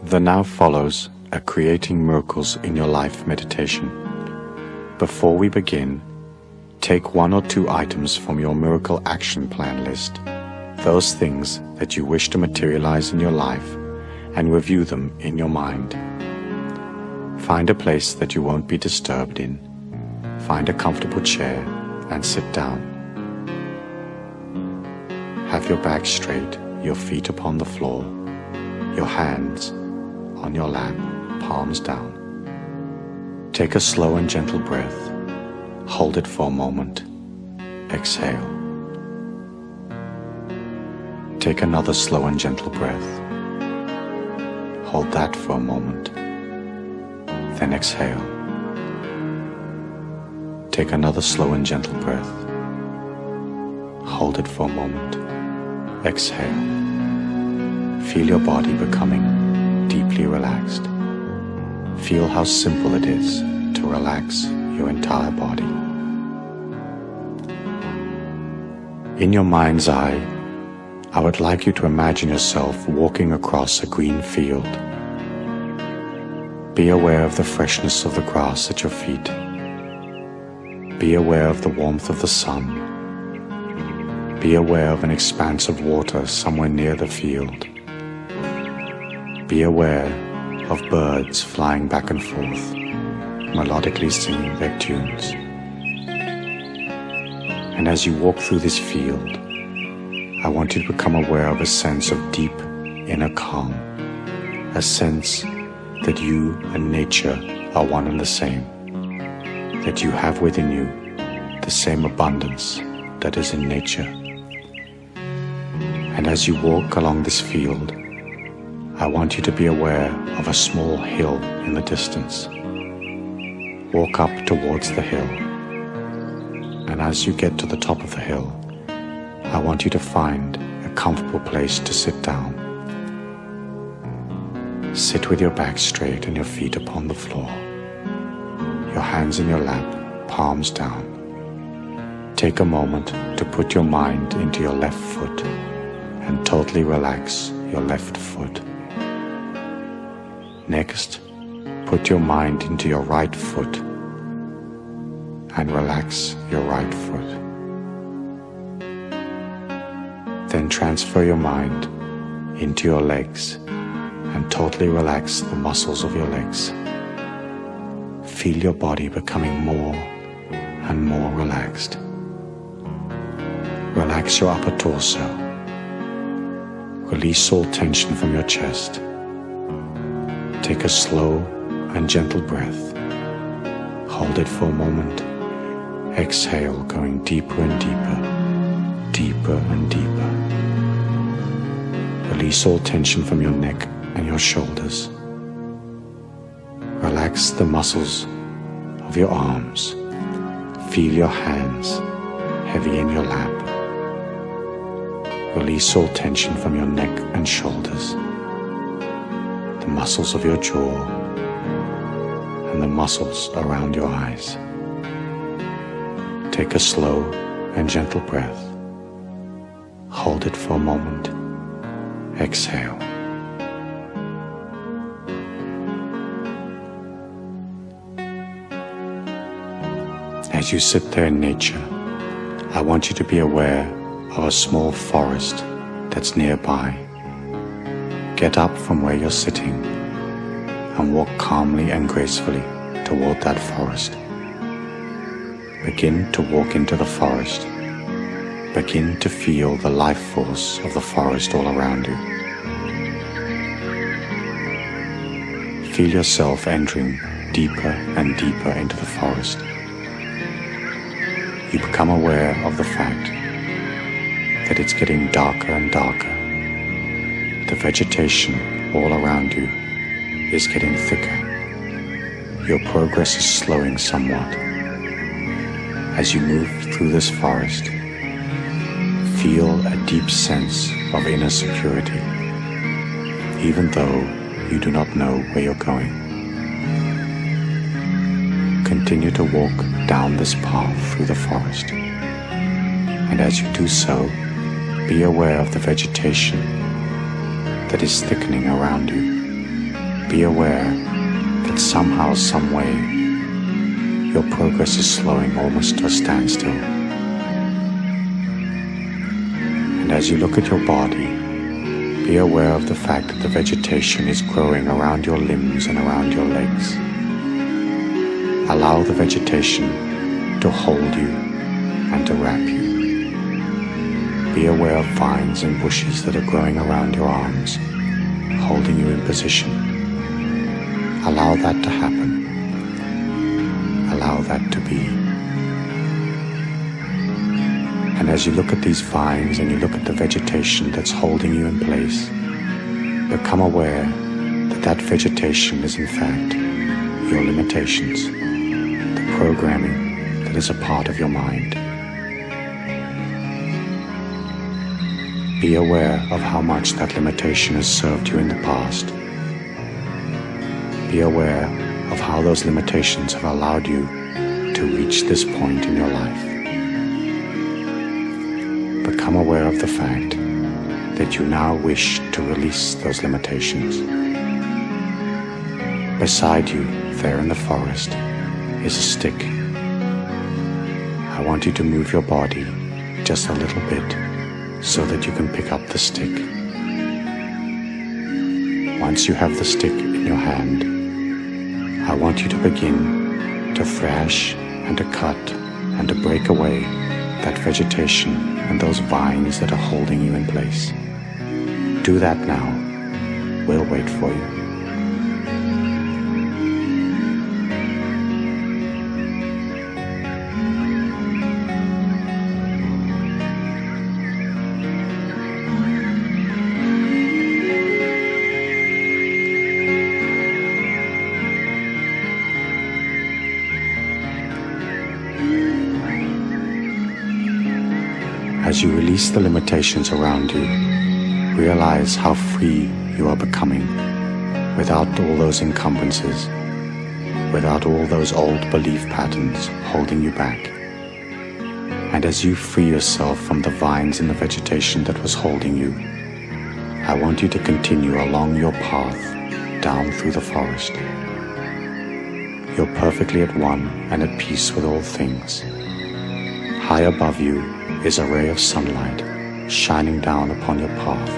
There now follows a Creating Miracles in Your Life meditation. Before we begin, take 1 or 2 items from your miracle action plan list, those things that you wish to materialize in your life, and review them in your mind. Find a place that you won't be disturbed in. Find a comfortable chair and sit down. Have your back straight, your feet upon the floor, your hands on your lap, palms down. Take a slow and gentle breath. Hold it for a moment. Exhale. Take another slow and gentle breath. Hold that for a moment. Then exhale. Take another slow and gentle breath. Hold it for a moment. Exhale. Feel your body becoming deeply relaxed. Feel how simple it is to relax your entire body. In your mind's eye, I would like you to imagine yourself walking across a green field. Be aware of the freshness of the grass at your feet. Be aware of the warmth of the sun. Be aware of an expanse of water somewhere near the field. Be aware of birds flying back and forth, melodically singing their tunes. And as you walk through this field, I want you to become aware of a sense of deep inner calm, a sense that you and nature are one and the same, that you have within you the same abundance that is in nature. And as you walk along this field, I want you to be aware of a small hill in the distance. Walk up towards the hill, and as you get to the top of the hill, I want you to find a comfortable place to sit down. Sit with your back straight and your feet upon the floor, your hands in your lap, palms down. Take a moment to put your mind into your left foot and totally relax your left foot. Next, put your mind into your right foot and relax your right foot. Then transfer your mind into your legs and totally relax the muscles of your legs. Feel your body becoming more and more relaxed. Relax your upper torso. Release all tension from your chest. Take a slow and gentle breath. Hold it for a moment. Exhale, going deeper and deeper, deeper and deeper. Release all tension from your neck and your shoulders. Relax the muscles of your arms. Feel your hands heavy in your lap. Release all tension from your neck and shoulders, the muscles of your jaw, and the muscles around your eyes. Take a slow and gentle breath. Hold it for a moment. Exhale. As you sit there in nature, I want you to be aware of a small forest that's nearby. Get up from where you're sitting and walk calmly and gracefully toward that forest. Begin to walk into the forest. Begin to feel the life force of the forest all around you. Feel yourself entering deeper and deeper into the forest. You become aware of the fact that it's getting darker and darker. The vegetation all around you is getting thicker. Your progress is slowing somewhat. As you move through this forest, feel a deep sense of inner security, even though you do not know where you're going. Continue to walk down this path through the forest, and as you do so, be aware of the vegetation that is thickening around you. Be aware that somehow, some way, your progress is slowing almost to a standstill. And as you look at your body, be aware of the fact that the vegetation is growing around your limbs and around your legs. Allow the vegetation to hold you and to wrap you. Be aware of vines and bushes that are growing around your arms, holding you in position. Allow that to happen. Allow that to be. And as you look at these vines and you look at the vegetation that's holding you in place, become aware that that vegetation is in fact your limitations, the programming that is a part of your mind. Be aware of how much that limitation has served you in the past. Be aware of how those limitations have allowed you to reach this point in your life. Become aware of the fact that you now wish to release those limitations. Beside you, there in the forest, is a stick. I want you to move your body just a little bit so that you can pick up the stick. Once you have the stick in your hand, I want you to begin to thrash and to cut and to break away that vegetation and those vines that are holding you in place. Do that now. We'll wait for you. As you release the limitations around you, realize how free you are becoming without all those encumbrances, without all those old belief patterns holding you back. And as you free yourself from the vines and the vegetation that was holding you, I want you to continue along your path down through the forest. You're perfectly at one and at peace with all things. High above you is a ray of sunlight shining down upon your path,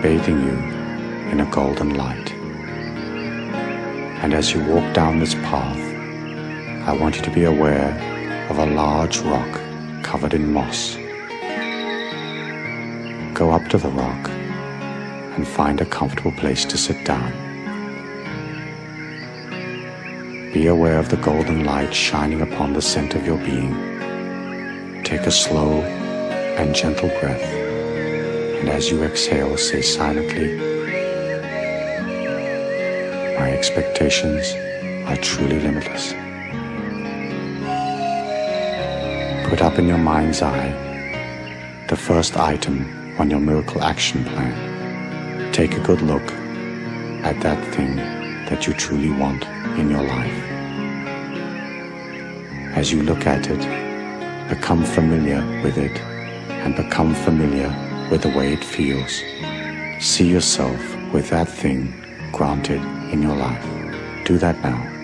bathing you in a golden light. And as you walk down this path, I want you to be aware of a large rock covered in moss. Go up to the rock and find a comfortable place to sit down. Be aware of the golden light shining upon the center of your being. Take a slow and gentle breath, and as you exhale, say silently, "My expectations are truly limitless." up in your mind's eye the first item on your miracle action plan. Take a good look at that thing that you truly want in your life. As you look at it, become familiar with it and become familiar with the way it feels. See yourself with that thing granted in your life. Do that now.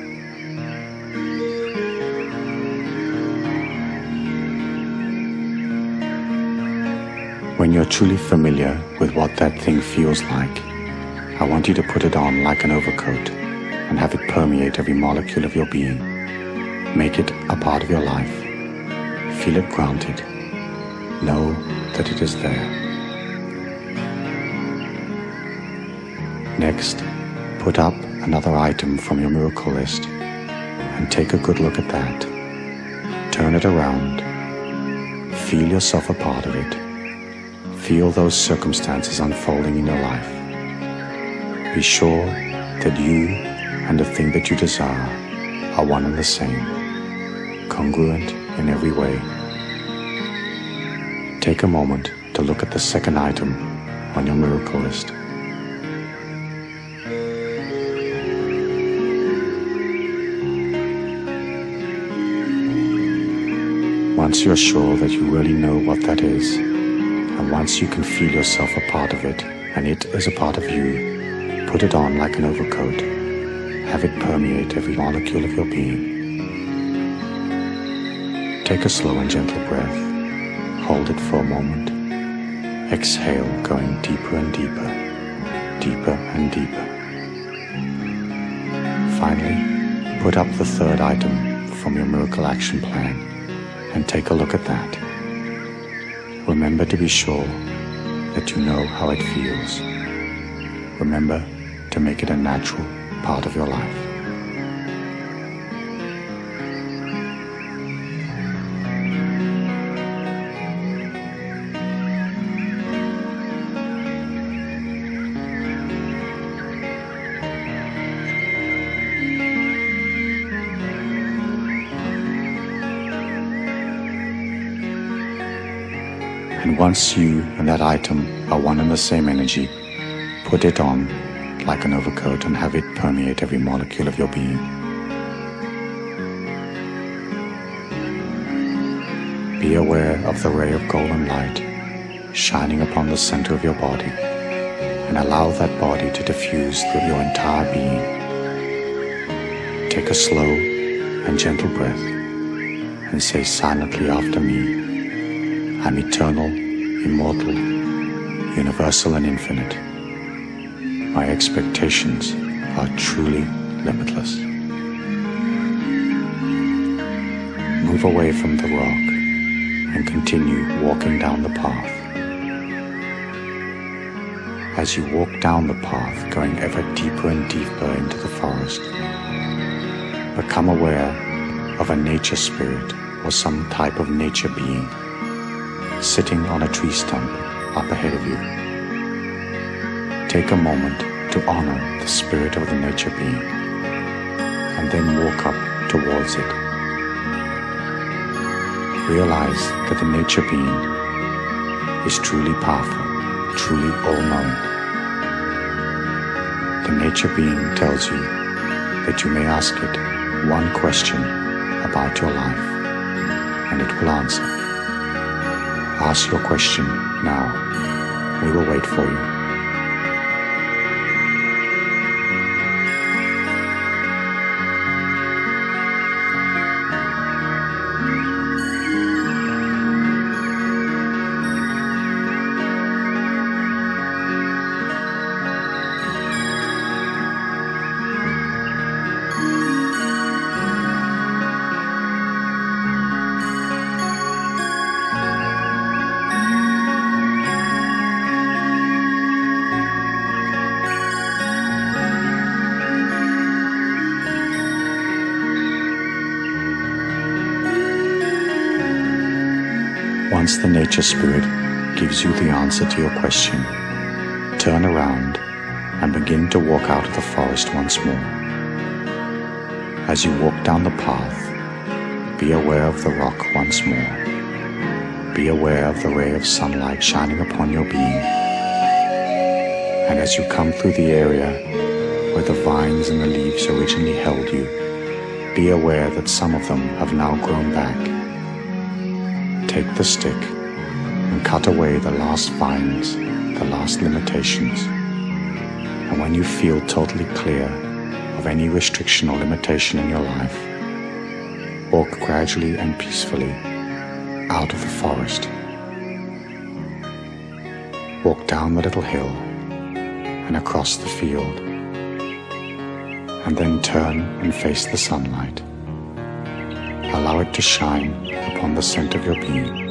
When you're truly familiar with what that thing feels like, I want you to put it on like an overcoat and have it permeate every molecule of your being. Make it a part of your life. Feel it granted. Know that it is there. Next, put up another item from your miracle list and take a good look at that. Turn it around. Feel yourself a part of it. Feel those circumstances unfolding in your life. Be sure that you and the thing that you desire are one and the same, congruent in every way. Take a moment to look at the second item on your miracle list. Once you're sure that you really know what that is, and once you can feel yourself a part of it, and it is a part of you, put it on like an overcoat. Have it permeate every molecule of your being. Take a slow and gentle breath. Hold it for a moment. Exhale, going deeper and deeper, deeper and deeper. Finally, put up the third item from your miracle action plan and take a look at that. Remember to be sure that you know how it feels. Remember to make it a natural part of your life. And once you and that item are one and the same energy, put it on like an overcoat and have it permeate every molecule of your being. Be aware of the ray of golden light shining upon the center of your body, and allow that body to diffuse through your entire being. Take a slow and gentle breath and say silently after me, I'm eternal, immortal, universal and infinite. My expectations are truly limitless. Move away from the rock and continue walking down the path. As you walk down the path, going ever deeper and deeper into the forest, become aware of a nature spirit or some type of nature being sitting on a tree stump up ahead of you. Take a moment to honor the spirit of the nature being, and then walk up towards it. Realize that the nature being is truly powerful, truly all-knowing. The nature being tells you that you may ask it one question about your life, and it will answer. Ask your question now. We will wait for you. Once the nature spirit gives you the answer to your question, turn around and begin to walk out of the forest once more. As you walk down the path, be aware of the rock once more Be aware of the ray of sunlight shining upon your being. And as you come through the area where the vines and the leaves originally held you, be aware that some of them have now grown back. Take the stick and cut away the last vines, the last limitations. And when you feel totally clear of any restriction or limitation in your life, walk gradually and peacefully out of the forest. Walk down the little hill and across the field, and then turn and face the sunlight. Allow it to shine upon the center of your being.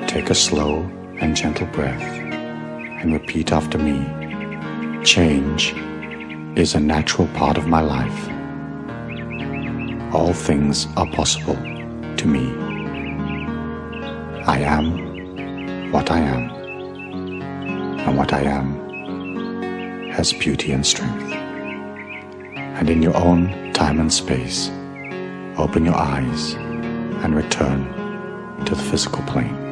Take a slow and gentle breath and repeat after me. Change is a natural part of my life. All things are possible to me. I am what I am, and what I am has beauty and strength. And in your own time and space, open your eyes and return to the physical plane.